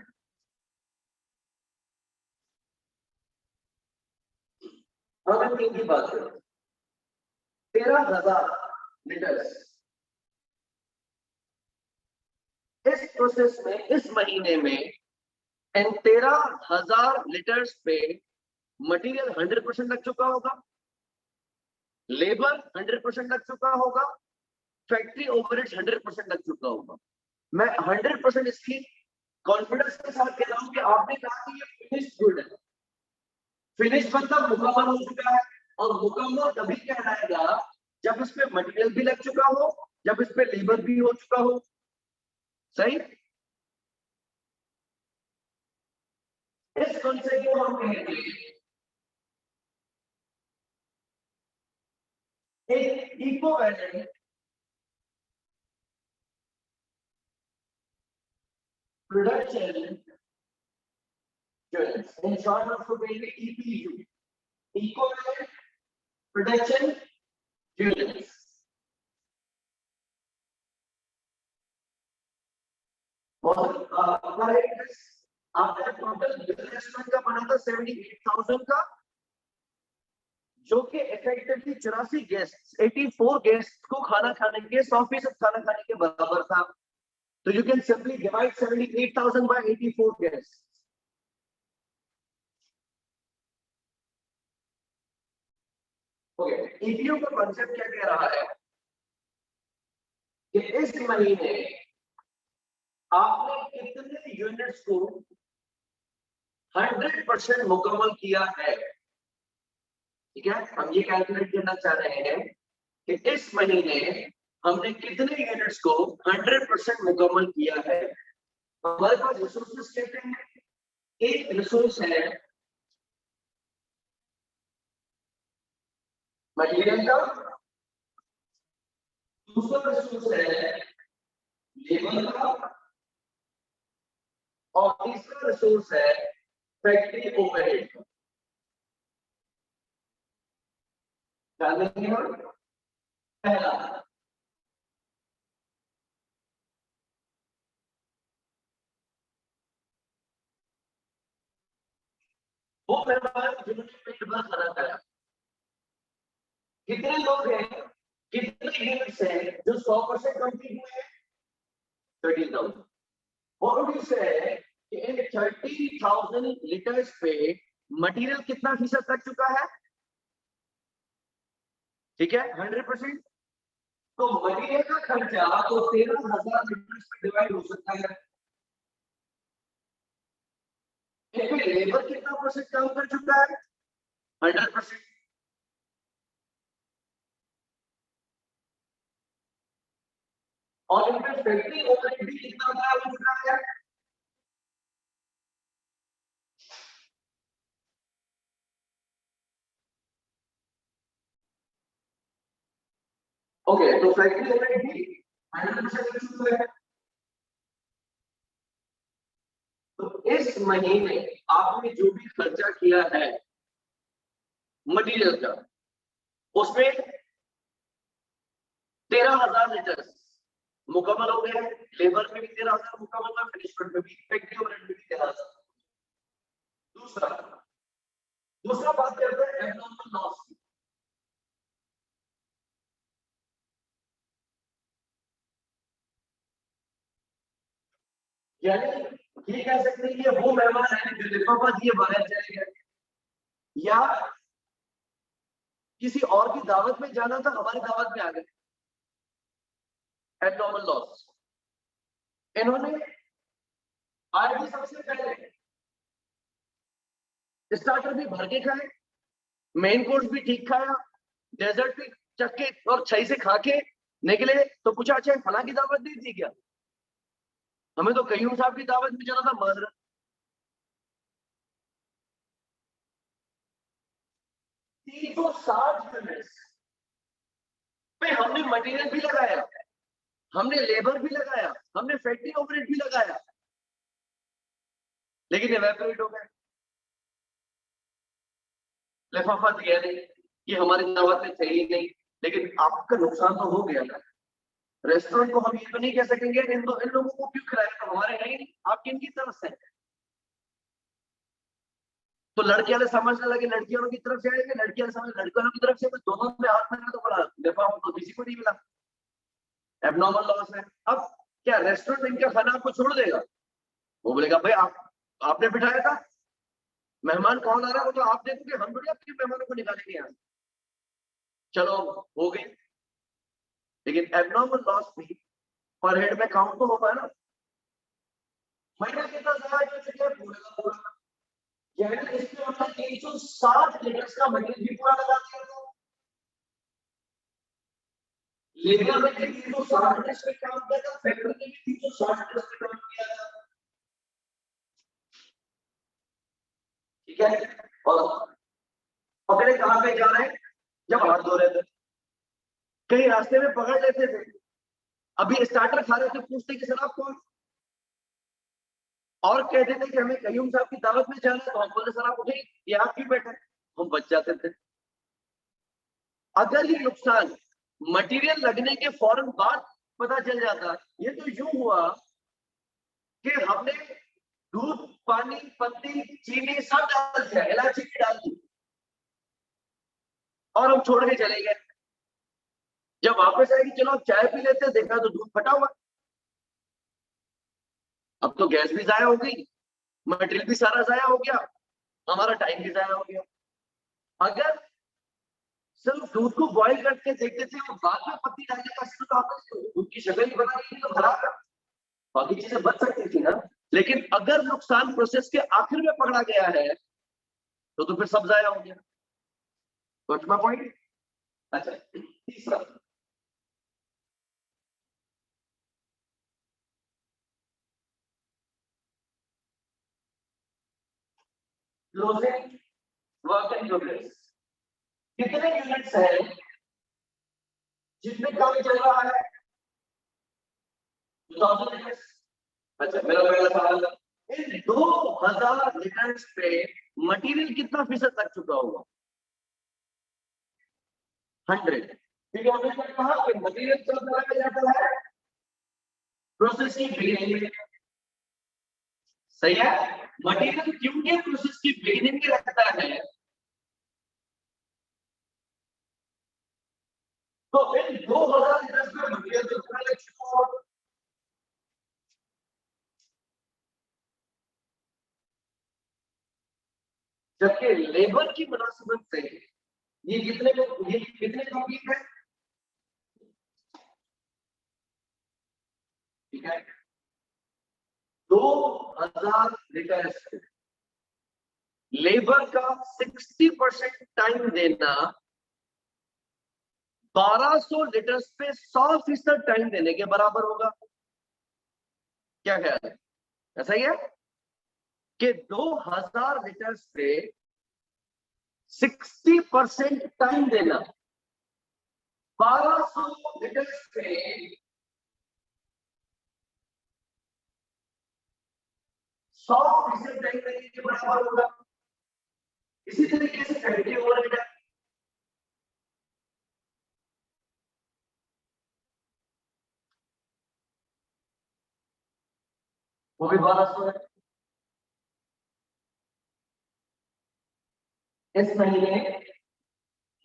हम तीन की बात करें, 13,000 लीटर्स इस प्रोसेस में इस महीने में इन 13,000 लीटर्स पे मटेरियल 100% लग चुका होगा, लेबर 100% लग चुका होगा, फैक्ट्री ओवरहेड्स 100% लग चुका होगा। मैं 100% इसकी कॉन्फिडेंस के साथ कह रहा हूं कि आपने कहा कि ये फिनिश गुड है। फिनिश मतलब मुकम्मल हो चुका है, और मुकम्मल तभी कहलाएगा जब इस पे मटेरियल भी लग चुका हो, जब इस पे लेबर भी हो चुका हो। सही, इस कॉन्सेप्ट को हम कहेंगे एक equivalent production units, in short हम उसको कहेंगे EPU, इक्विवेलेंट प्रोडक्शन यूनिट्स। और आपने टोटल बिजनेसमैन का बना था 78,000 का, जो कि इफेक्टिवली 84 गेस्ट 84 गेस्ट को खाना खाने के 100% खाना खाने के बराबर था। तो you can simply divide 78,000 by 84 guest. Okay, EPU का कॉन्सेप्ट क्या कह रहा है कि इस महीने आपने कितने यूनिट्स को 100% मुकम्मल किया है। ठीक है, हम ये कैलकुलेट करना चाह रहे हैं कि इस महीने हमने कितने यूनिट्स को 100% मुकम्मल किया है। हमारे पास रिसोर्सेज कहते हैं, एक रिसोर्स है मटेरियल का, दूसरा रिसोर्स है लेबर का, और तीसरा रिसोर्स है फैक्ट्री ओवरहेड का। पहला वो मेहमान जिन्होंने पेट भर खाना खाया। कितने लोग हैं, कितने यूनिट्स हैं जो 100% कंप्लीट हुए हैं? 13,000। और इससे कि इन 30,000 लीटर्स पे मटेरियल कितना फीसद लग चुका है? ठीक है, 100%। तो मटेरियल का खर्चा तो 13,000 लीटर्स पे डिवाइड हो सकता है। लेबर कितना परसेंट काम कर चुका है? 100%। और इनका फैक्ट्री ओवरहेड भी कितना हो चुका है? ओके, तो फैक्ट्री ओवरहेड भी 100% लग चुका है। तो इस महीने आपने जो भी खर्चा किया है मटेरियल का, उसमें 13,000 लीटर मुकम्मल हो गया। लेबर में भी 13,000 मुकम्मल है, फिनिशमेंट में भी, फैक्ट्री ओवरहेड में भी 13,000। दूसरा दूसरा बात करते हैं एब्नॉर्मल लॉस की। यानी ये कह सकते हैं कि वो मेहमान है जो लिफाफा दिए बाहर चले गए, या किसी और की दावत में जाना था, हमारी दावत में आ गए। एब्नॉर्मल लॉस, इन्होंने आए भी सबसे पहले स्टार्टर भी भर के खाए, मेन कोर्स भी ठीक खाया, डेजर्ट भी चक्के और छई से खा के निकले। तो पूछा अच्छा फला की दावत दी थी क्या? हमें तो कईयों साहब की दावत में जाना था। माजरत 360 यूनिट्स पे हमने मटेरियल भी लगाया, हमने लेबर भी लगाया, हमने फैक्ट्री ओवरहेड भी लगाया, लेकिन इवेपोरेट हो गए। लिफाफा दिया नहीं, ये हमारी दावत में थे ही नहीं, लेकिन आपका नुकसान तो हो गया ना। रेस्टोरेंट को हम ये तो नहीं कह सकेंगे इन लोगों को क्यों खिलाया, तो हमारे है ही नहीं, आपकी इनकी तरफ से। तो लड़के वाले समझने लगे लड़कियों की तरफ से आएंगे, लड़की वाले समझ लड़के वालों की तरफ से, दोनों में हाथ में तो बड़ा लिफाफा तो किसी को नहीं मिला। एबनॉर्मल लॉस है। अब क्या रेस्टोरेंट इनके खाना आपको छोड़ देगा? वो बोलेगा भाई आपने बिठाया था, मेहमान कौन आ रहा है वो तो आप देखोगे, हम थोड़ी आपके मेहमानों को निकालेंगे यहाँ। चलो हो गई, लेकिन एबनॉर्मल लॉस भी पर हेड में काउंट तो होगा ना। महीना कितना ज्यादा पूरा का पूरा, यानी इसमें मतलब 360 लीटर का मटेरियल भी पूरा लगा दिया था। लेबर में 360 लीटर पे काम किया था, फैक्ट्री ने भी 360 लीटर पे काम किया था। ठीक है, और पकड़े कहां पे जा रहे हैं? जब हाथ धो रहे थे, कहीं रास्ते में पकड़ लेते थे, अभी स्टार्टर खा रहे थे, पूछते कि सर आप कौन, और कहते थे कि हमें कयूम साहब की दावत में जाना है, तो हम बोले सर आप उठे, ये आप क्यों बैठे, हम बच जाते थे। अगर ये नुकसान मटेरियल लगने के फौरन बाद पता चल जाता, ये तो यूं हुआ कि हमने दूध, पानी, पत्ती, चीनी सब डाल दिया, इलायची भी डाल दी और हम छोड़ के चले गए। जब वापस आए कि चलो अब चाय पी लेते, देखा तो दूध फटा हुआ। अब तो गैस भी जाया हो गई, मटेरियल भी सारा जाया हो गया, हमारा टाइम भी जाया हो गया। अगर सिर्फ दूध को बॉईल करके देखते थे और बाद में पत्ती डालने का, तो आपको दूध की शक्ल ही बना दी तो खराब है, बाकी चीजें बच सकती थी ना। लेकिन अगर नुकसान प्रोसेस के आखिर में पकड़ा गया है तो फिर सब जाया हो गया। Got my point? अच्छा, तीसरा, क्लोजिंग वर्क इन प्रोग्रेस। कितने यूनिट्स हैं जिनमें काम चल रहा है? 2000 लीटर्स। अच्छा, मेरा पहला सवाल, इन 2000 लीटर्स पे मटेरियल कितना फीसद लग चुका होगा? 100। ठीक है, हमने कहा कि मटेरियल कब लगाया जाता है? प्रोसेस की बिगिनिंग में। सही है, मटेरियल क्योंकि प्रोसेस की बिगिनिंग में लगता है, तो इन 2000 लीटर्स में मटेरियल तो पूरा लग चुका होगा। जबकि लेबर की मुनासिबत से ये कितने कंप्लीट है? ठीक है, 2000 लीटर लेबर का 60% टाइम देना 1200 लीटर पे 100% टाइम देने के बराबर होगा। क्या ख्याल है, ऐसा ही है कि 2000 लीटर पे 60% टाइम देना 1200 लीटर पे 100% टाइम देने के बराबर होगा। इसी तरीके से फैक्ट्री ओवरहेड है, वो भी 1200 है। इस महीने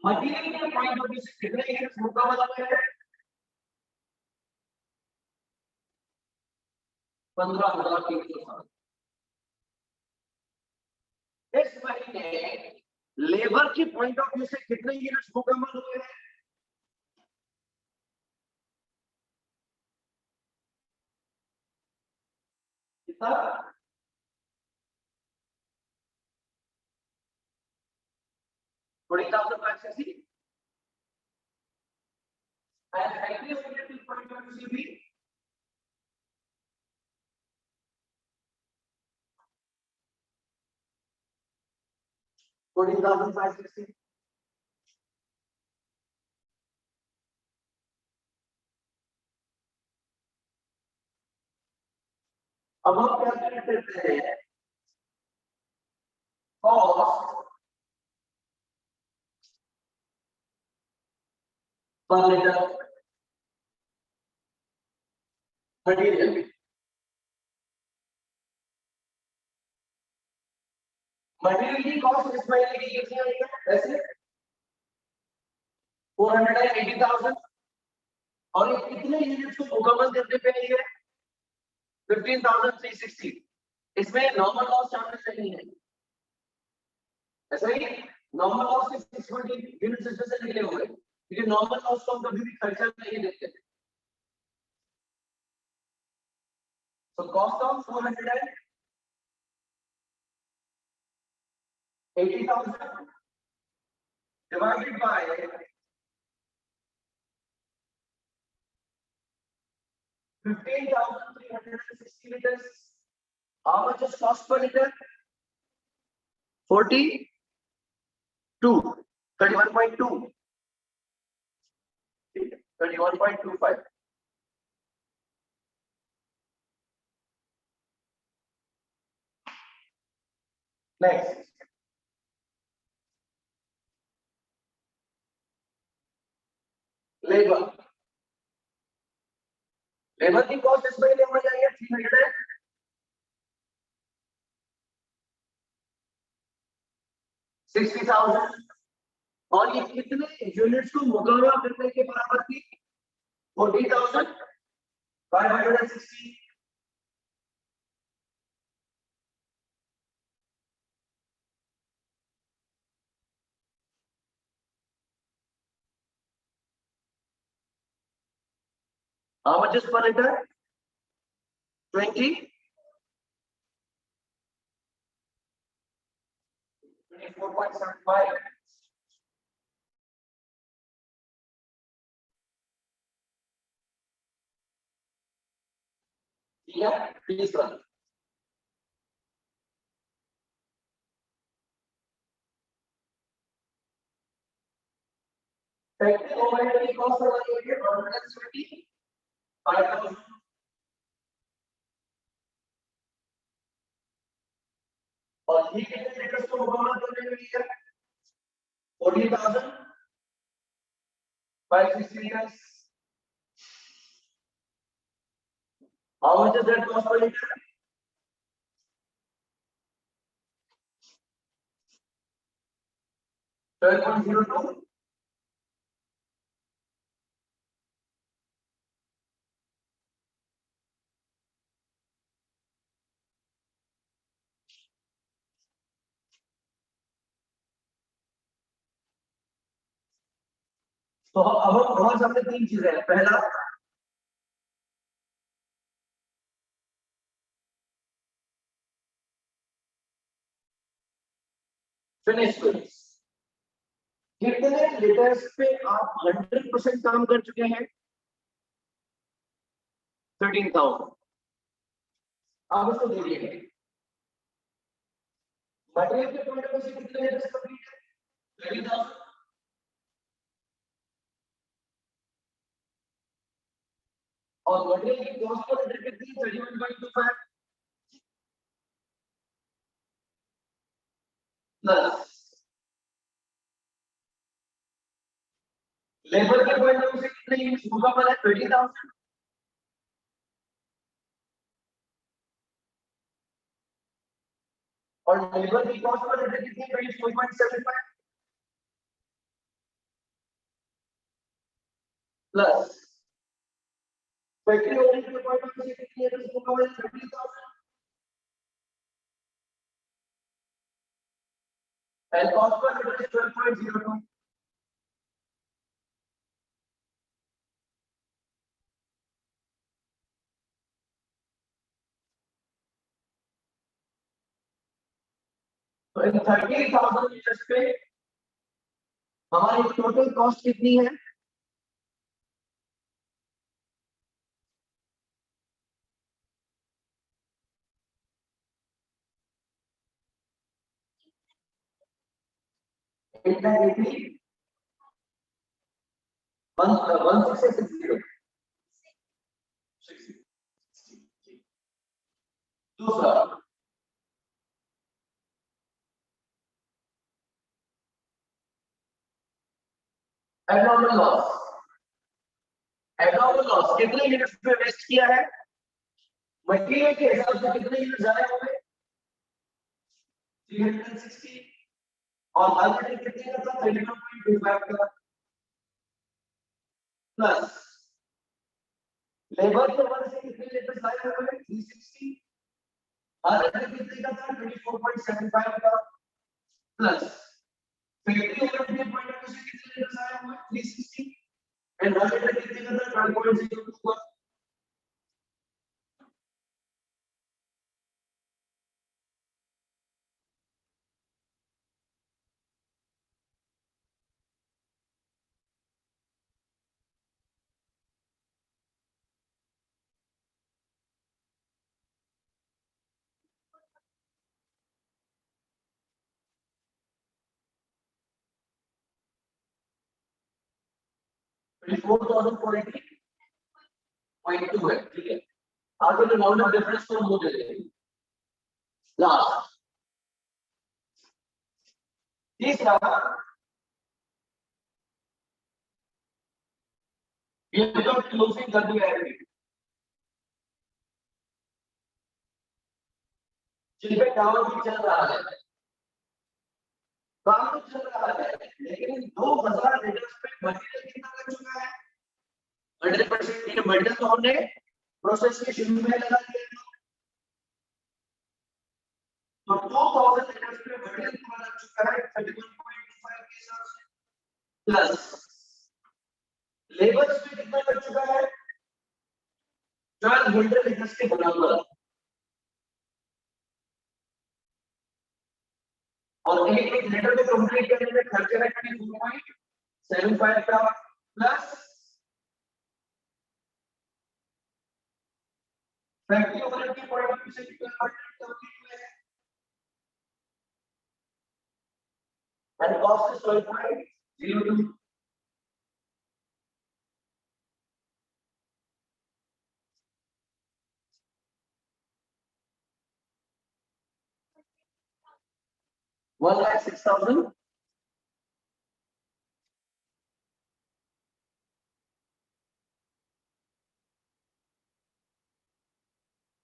मटेरियल के पॉइंट ऑफ व्यू से कितने यूनिट्स मुकाबला है? 15,360। इस महीने लेबर की पॉइंट ऑफ व्यू से कितने यूनिट्स मुकम्मल हुए हैं? कितना? 20,560। and factory oriented point of view से भी 14,560। अब हम कैलकुलेट करते हैं cost per liter material. Material की कॉस्ट इस महीने की कितनी आई है? ऐसे 480,000 और ये कितने यूनिट्स को मुकम्मल करने पे आई है? 15,360। इसमें नॉर्मल लॉस शामिल नहीं है, ऐसा ही नॉर्मल लॉस के 640 यूनिट्स इसमें से निकले हुए, क्योंकि नॉर्मल लॉस को हम कभी भी खर्चा नहीं देते थे। So cost of 480,000 divided by 15,360 liters. How much is cost per liter? 42, 31.2, 31.25. Next. Labor. Labour की कॉस्ट इस महीने हो जाएगी 360,000 और ये कितने यूनिट्स को मुकम्मल करने के बराबर थी? 40,560। How much is per liter? 20, 24.75. Yeah, please run. Factory overhead की cost हमारी है 175,000 और ये कितने लीटर्स को मुकम्मल करने के लिए 40,560 liters. How much is that cost per liter? 12.02. तो अब हमारे सामने तीन चीजें हैं। पहला फिनिश गुड्स, कितने लीटर्स पे आप 100% काम कर चुके हैं? 13,000। आप इसको देखिए मटेरियल के पॉइंट ऑफ व्यू से कितने लीटर्स कंप्लीट है? 30,000 और मटेरियल की कॉस्ट पर लीटर कितनी? 31.25 प्लस लेबर के पॉइंट ऑफ व्यू से कितने यूनिट्स मुकम्मल है? 30,000 और लेबर की कॉस्ट पर लीटर कितनी? 24.75 प्लस फैक्ट्री ओवरहेड के पॉइंट ऑफ व्यू से कितनी लीटर्स मुकम्मल है? 30,000 and cost per liter is 12.02. तो इन 30,000 लीटर्स पे हमारी टोटल कॉस्ट कितनी है? दूसरा abnormal loss एब्नॉर्मल लॉस कितने यूनिट्स पे वेस्ट किया है, मटेरियल के हिसाब से कितने यूनिट जाए होंगे 360 और ऑलरेडी कितने का था 31.25 का प्लस लेबर के वन से कितने लीटर जाए होंगे 360 ऑलरेडी कितने का था 24.75 का प्लस फैक्ट्री ओवरहेड के पॉइंट ऑफ व्यू से कितने लीटर जाए होंगे 360 एंड ऑलरेडी कितने का था 12.02 का 24,040.2 है, ठीक है। आगे जो अमाउंट ऑफ डिफरेंस को वो दे देंगे लास्ट। तीसरा ये तो क्लोजिंग कर दिया है जिन पे काम भी चल रहा है, काम तो चल रहा है लेकिन 2000 लीटर्स पे मटेरियल कितना लग चुका है 100%। ये मटेरियल तो हमने प्रोसेस के शुरू में लगा दिया तो 2000 लीटर्स पे मटेरियल कितना लग चुका है 31.25 के हिसाब से प्लस लेबर्स पे कितना लग चुका है 1200 लीटर्स के बराबर और एक लीटर को कंप्लीट करने में खर्च है 24.75 का प्लस फैक्ट्री ओवरहेड के पॉइंट ऑफ व्यू से कितना कंप्लीट हुआ है एंड कॉस्ट इज 12.02 1,06,000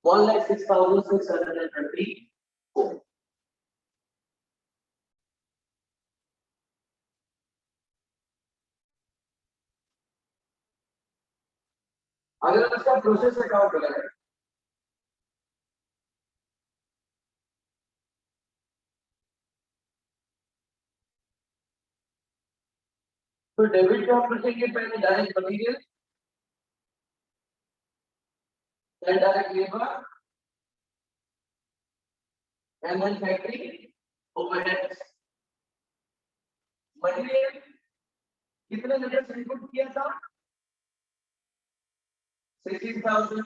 1,06,624 अगर इसका प्रोसेस अकाउंट करें तो डेबिट को हम रखेंगे पहले direct material then direct labor and then factory overheads material कितने लीटर इनपुट किया था 16,000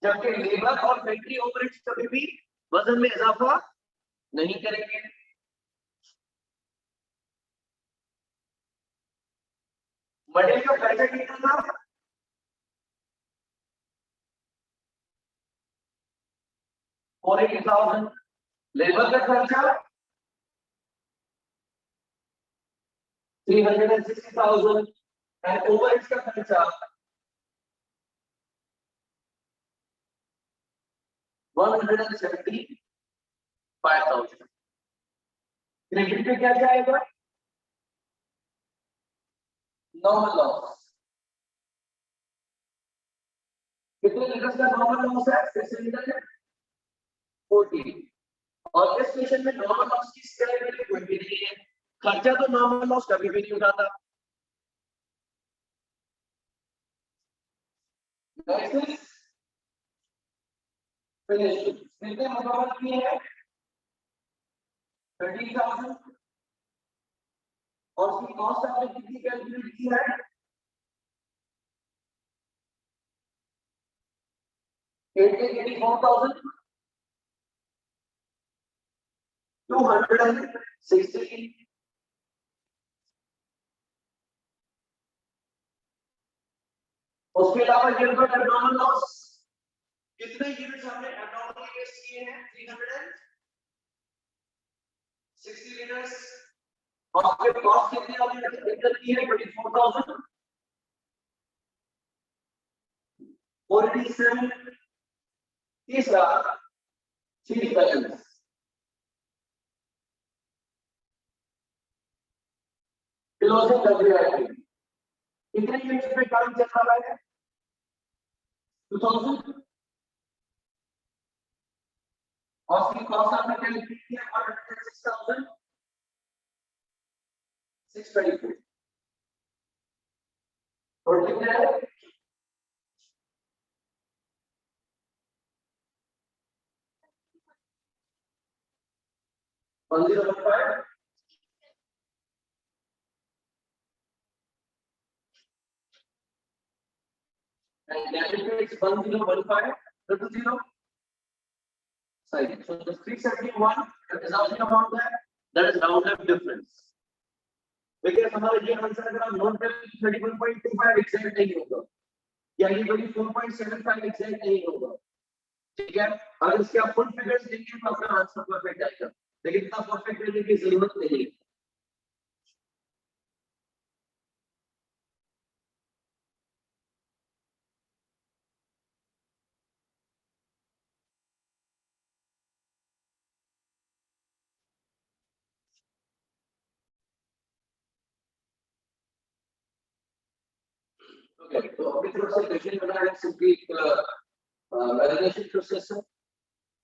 जबकि लेबर और फैक्ट्री ओवरहेड्स कभी भी वजन में इजाफा नहीं करेंगे मटेरियल का खर्चा कितना था 480,000 लेबर का खर्चा 360,000 एंड ओवरहेड्स का खर्चा 175,000 क्रेडिट पे क्या जाएगा नॉर्मल लॉस कितने लीटर का नॉर्मल लॉस है 6 लीटर है 40 और इस क्वेश्चन में नॉर्मल लॉस की स्केलेबिलिटी कोई भी नहीं है खर्चा तो नॉर्मल लॉस कभी भी नहीं उठाता नेक्स्ट फिनिश कितने मुकाबला किए हैं 30,000 और उसकी कॉस्ट आपने कितनी कैलकुलेट की है 84,260 उसके अलावा ये एब्नॉर्मल लॉस कितने यूनिट्स हमने एब्नॉर्मल वेस्ट किए हैं 360 लीटर्स और फिर कॉस्ट कितनी आपने निकल की है 24,000 47 तीसरा थ्री बैलेंस क्लोजिंग WIP कितने यूनिट पे काम चल रहा है 2000 और उसकी कॉस्ट आपने कैलकुलेट किया 106,624 और कितना है 1015 and debit is 1015 sorry so the 371 is how much amount that is round up difference देखिए हमारा ये आंसर अगर आप नोट करें 31.25 एग्जैक्ट नहीं होगा या ये 24.75 एग्जैक्ट नहीं होगा ठीक है अगर इसके आप फुल फिगर्स देंगे तो आपका आंसर परफेक्ट आएगा लेकिन इतना परफेक्ट लेने की जरूरत नहीं है ओके तो अभी तरफ से क्वेश्चन बना है सिंपली वैलिडेशन प्रोसेस है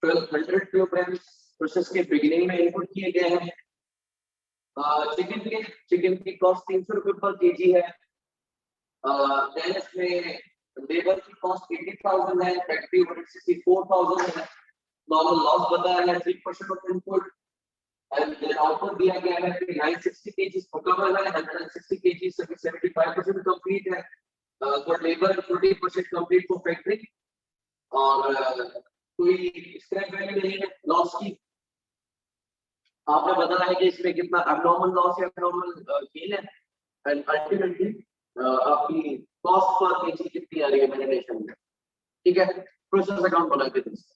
1200 किलोग्राम्स प्रोसेस के बिगिनिंग में इनपुट किए गए हैं चिकन की कॉस्ट 300 रुपए पर केजी है देन इसमें लेबर की कॉस्ट 80,000 है फैक्ट्री ओवरहेड 64,000 है नॉर्मल लॉस बताया है 3% of input and then output दिया गया है कि 960 केजीस पकड़ा है 160 केजीस 75% कंप्लीट है for labour 40% complete for factory और कोई स्क्रैप वैल्यू नहीं है लॉस की आपने बताना है कि इसमें कितना एब्नॉर्मल लॉस या एब्नॉर्मल गेन है एंड अल्टीमेटली आपकी कॉस्ट पर केजी कितनी आ रही है वैलिडेशन में ठीक है प्रोसेस अकाउंट बना के दीजिए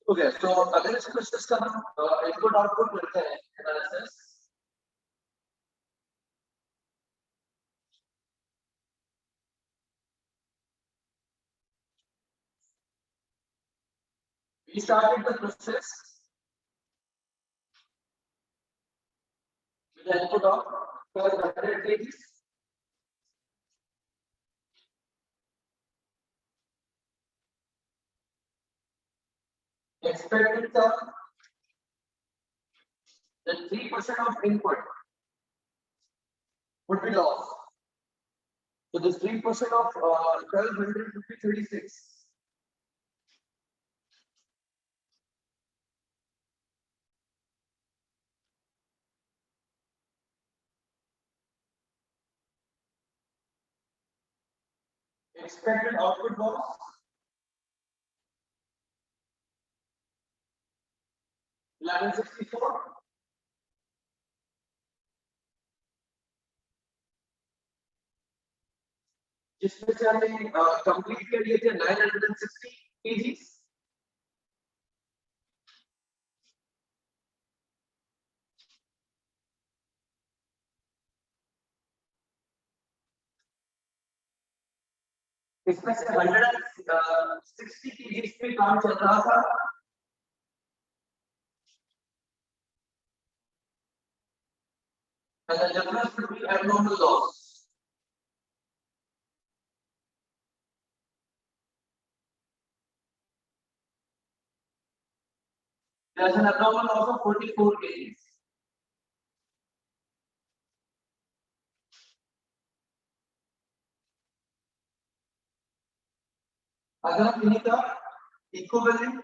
ओके तो अगर इस प्रोसेस का हम इनपुट आउटपुट करते हैं analysis we started the process with the input of 1200 kgs expected that 3% of input would be lost. So this 3% of 1200 would be 36. Expected output was 1164. जिसमें से हमने कंप्लीट कर लिए थे 960 kgs इसमें से 160 kgs पे काम चल रहा था and the difference would be abnormal loss. There's an abnormal loss of 44 kgs. अगर हम इन्हीं का इक्विवेलेंट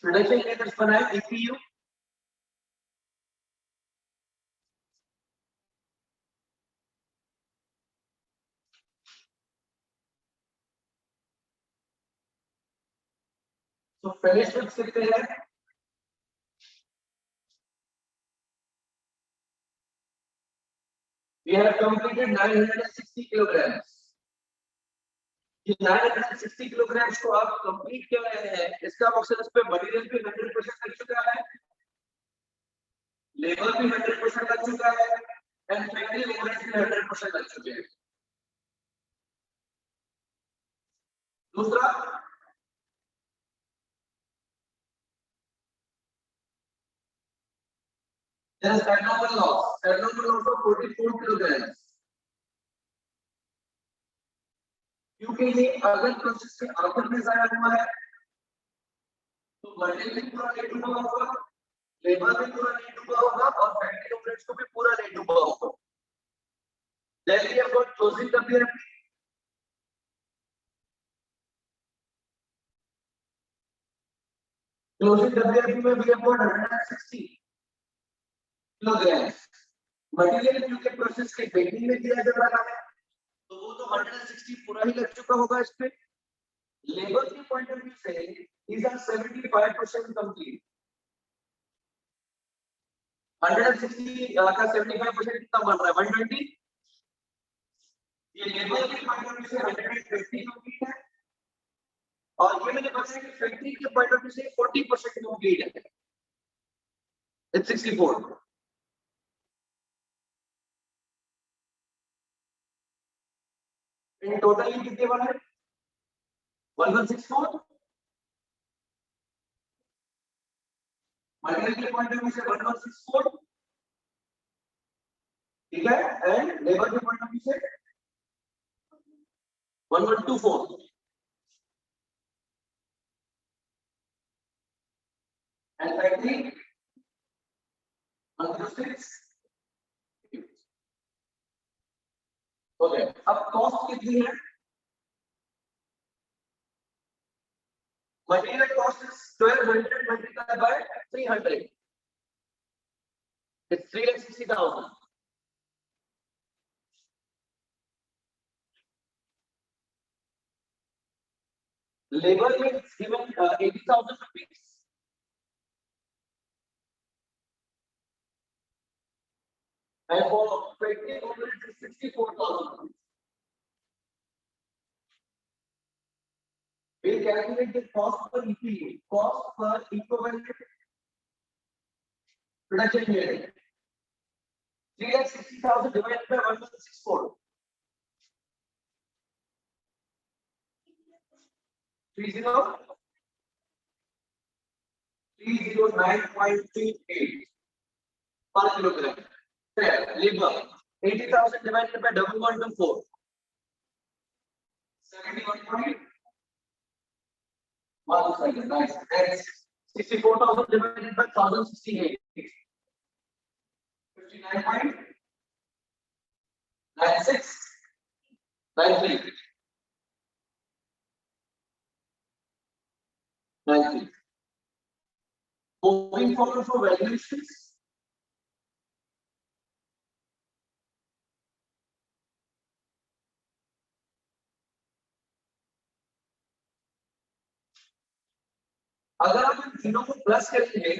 प्रोडक्शन यूनिट्स बनाए EPU तो finished goods कितने हैं we have completed 960 kilograms कि 960 किलोग्राम को आप कंप्लीट कर रहे हैं, इसका मकसद इस पे मटेरियल भी 100% लग चुका है, लेबर भी 100% लग चुका है एंड फैक्ट्री ओवरहेड्स भी 100% लग चुके हैं। दूसरा, there is turnover loss of 44 kilograms, क्योंकि ये अगर प्रोसेस के आखिर में जाया हुआ है तो मटेरियल भी पूरा नहीं डूबा होगा, लेबर भी पूरा नहीं डूबा होगा और फैक्ट्री ओवरहेड्स को भी पूरा नहीं डूबा होगा। Then we have got closing WFP. Closing WFP में we have got 160 kilograms. Material क्योंकि प्रोसेस के बेकिंग में दिया जा रहा है तो वो तो 160 पूरा ही लग चुका होगा इस पे। लेबर के पॉइंट ऑफ व्यू से these are 75% complete। 160 का 75% कितना बन रहा है? 120। ये लेबर के पॉइंट ऑफ व्यू से 150 कंप्लीट है और ये मैंने बताया कि फैक्ट्री के पॉइंट ऑफ व्यू से 40% कंप्लीट है। It's 64। इन टोटल ये कितने बन रहे? 1164। मटेरियल के पॉइंट ऑफ व्यू से 1164, ठीक है, एंड लेबर के पॉइंट ऑफ व्यू से 1124 एंड फैक्ट्री 106। ओके, अब कॉस्ट कितनी है? Material cost is 1200 multiplied by 300, it's 360,000। Labour में given 80,000 rupees and for factory overhead is 64,000। we'll calculate the cost per EPU, cost per equivalent production unit। 360,000 divided by 1164, 309.28 per kilogram। Labor 80,000 divided by 1124, 71.17। Nice. Next, 64,000 divided by 1,068, 59.96, 93, 93। Moving forward for valuations, अगर आप इन तीनों को plus करेंगे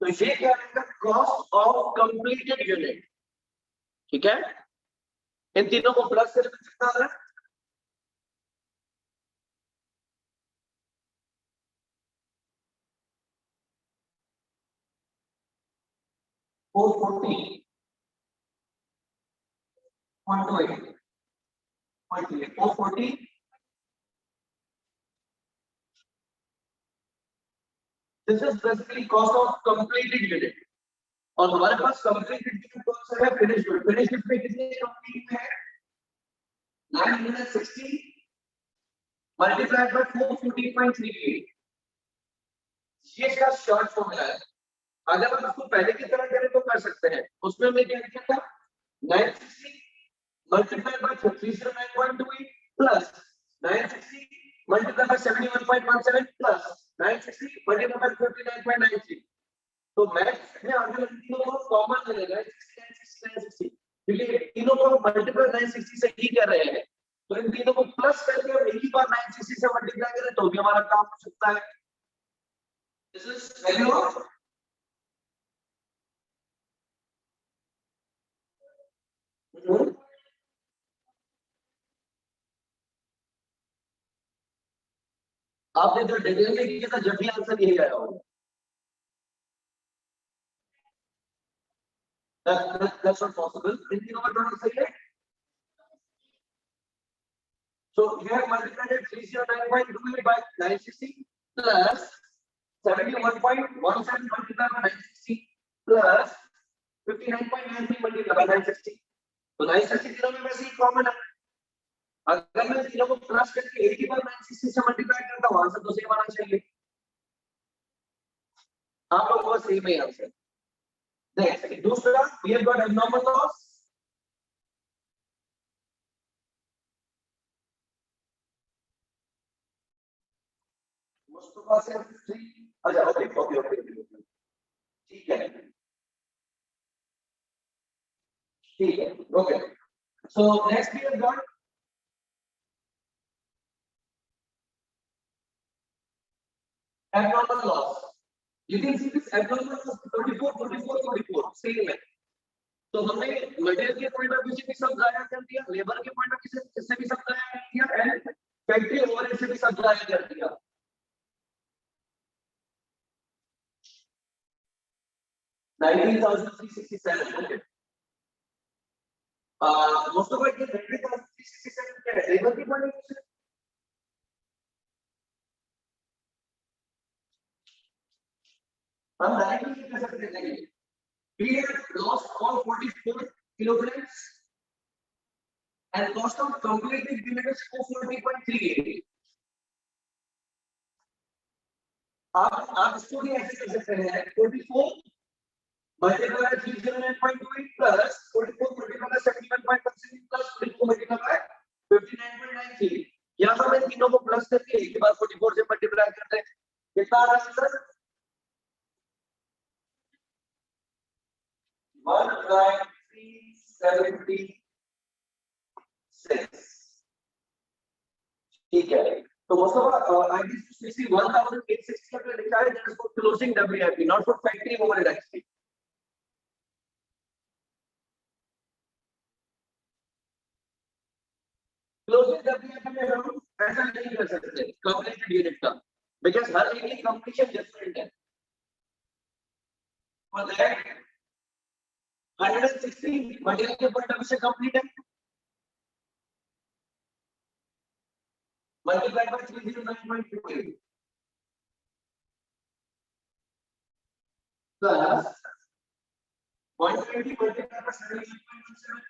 तो ये क्या रहेगा? Cost of completed unit, ठीक है। इन तीनों को प्लस करें तो कितना आ रहा है? 440.28, this is basically cost of completed unit. और हमारे पास कंप्लीटेड यूनिट कौन सा है? Finished good. फिनिश्ड गुड में कितने कंप्लीट है? 960 मल्टीप्लाइड बाय 440.38, ये इसका शॉर्ट फॉर्मूला है। अगर हम इसको पहले की तरह करें तो कर सकते हैं। उसमें हमने क्या किया था? 960 multiplied by 309.28 plus 960 multiplied by 71.17 plus 960 multiplied by 59.93। तो मैथ्स में आगे तीनों को कॉमन ले लेगा 960 क्योंकि तीनों को मल्टीप्लाई 960 से ही कर रहे हैं, तो इन तीनों को प्लस करके हम एक ही बार 960 से मल्टीप्लाई करें तो भी हमारा काम हो सकता है। दिस इज वैल्यू ऑफ आपने जो डिटेल में किया था जब भी आंसर यही आया होगा। That's not possible. In the number don't say it. So you have multiplied 309.28 by 960 plus 71.17 multiplied by 960 plus 59.93 multiplied by 960. तो 960 तीनों में वैसे ही कॉमन है। अगर मैं तीनों को प्लस करके 80 पर 960 से मल्टीप्लाई करता हूं आंसर तो सेम आना चाहिए। आप लोगों को सेम ही आंसर। नेक्स्ट दूसरा we have got abnormal loss। Mustafa से अच्छा ओके ठीक है okay so next we have got abnormal loss। You can see this abnormal loss 24 same है। तो हमने मटेरियल के पॉइंट ऑफ व्यू से भी सब जाया कर दिया, लेबर के पॉइंट ऑफ व्यू से भी सब जाया कर दिया एंड फैक्ट्री ओवरहेड से भी सब जाया कर दिया। 19,367 ओके। मोस्ट ऑफ इट 19,367 क्या है लेबर के पॉइंट ऑफ व्यू से। हम डायरेक्टली कह सकते हैं we have lost all 44 kilograms and cost of completed unit is 440.38। आप इसको भी ऐसे कर सकते हैं 44 multiplied by 309.28 plus 44 multiplied by 71.16 plus 44 multiplied by 59.93। यहाँ हम इन तीनों को प्लस करके एक बार 44 से मल्टीप्लाई करते हैं कितना आ रहा है सर 1,376। ठीक है तो मुस्तफा आईडी 61,860 का लिखा है that is for closing WIP not for factory overhead actually. Closing WIP में हम ऐसा नहीं कर सकते कंप्लीटेड यूनिट का बिकॉज़ हर एक की कंप्लीशन डिफरेंट है। फॉर दैट 160 मटेरियल के पॉइंट ऑफ व्यू से कंप्लीट है multiplied by 309.28 plus 120 multiplied by 78.17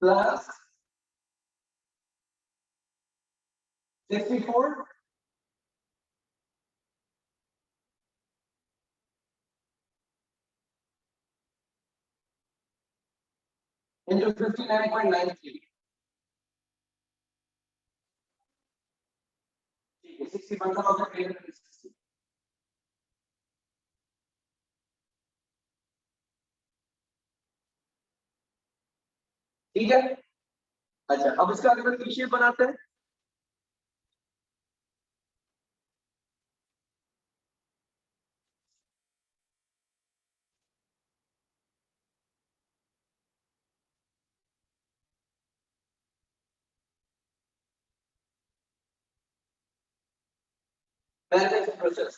plus 64 into 59.93। 61,860। ठीक है अच्छा अब इसका अगर शेप बनाते हैं मैन्युफैक्चरिंग प्रोसेस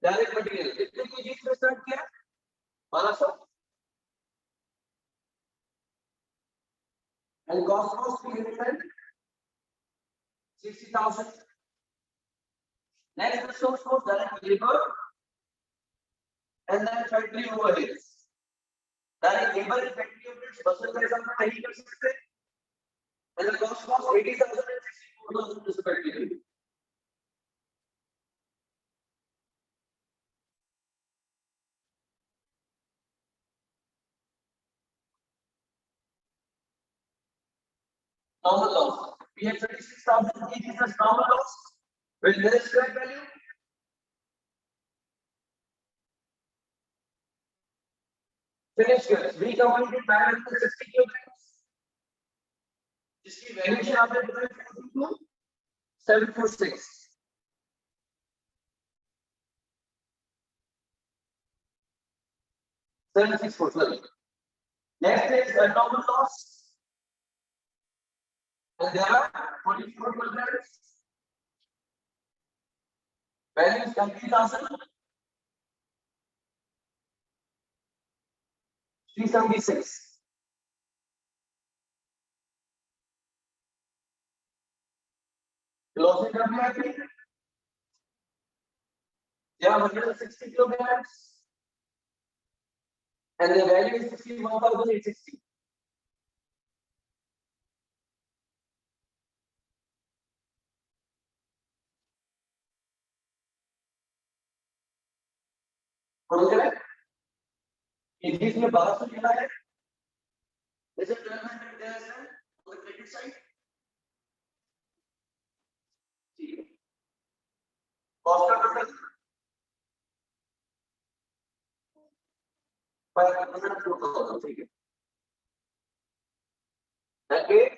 डायरेक्ट मटेरियल कितने केजी से स्टार्ट किया 1200 and cost 60,000। next resource was direct labor and then factory overheads। direct labor and factory overheads बसों का हिसाब से नहीं कर सकते and the cost was 80,000 and 64,000 respectively। normal loss we have 36,000 kg as normal loss with their scrap value finished goods we completed 960 kilograms जिसकी valuation आपने बताई 746 7,647. Next is abnormal loss. And there are 44 contracts. Value is complete answer. 376. Closing WIP. They are 160 kilograms. And the value is 61,860. English में 1200 लेना है. Is it 1200 there sir on the credit side? Cost of total 5,000 ठीक है. Okay.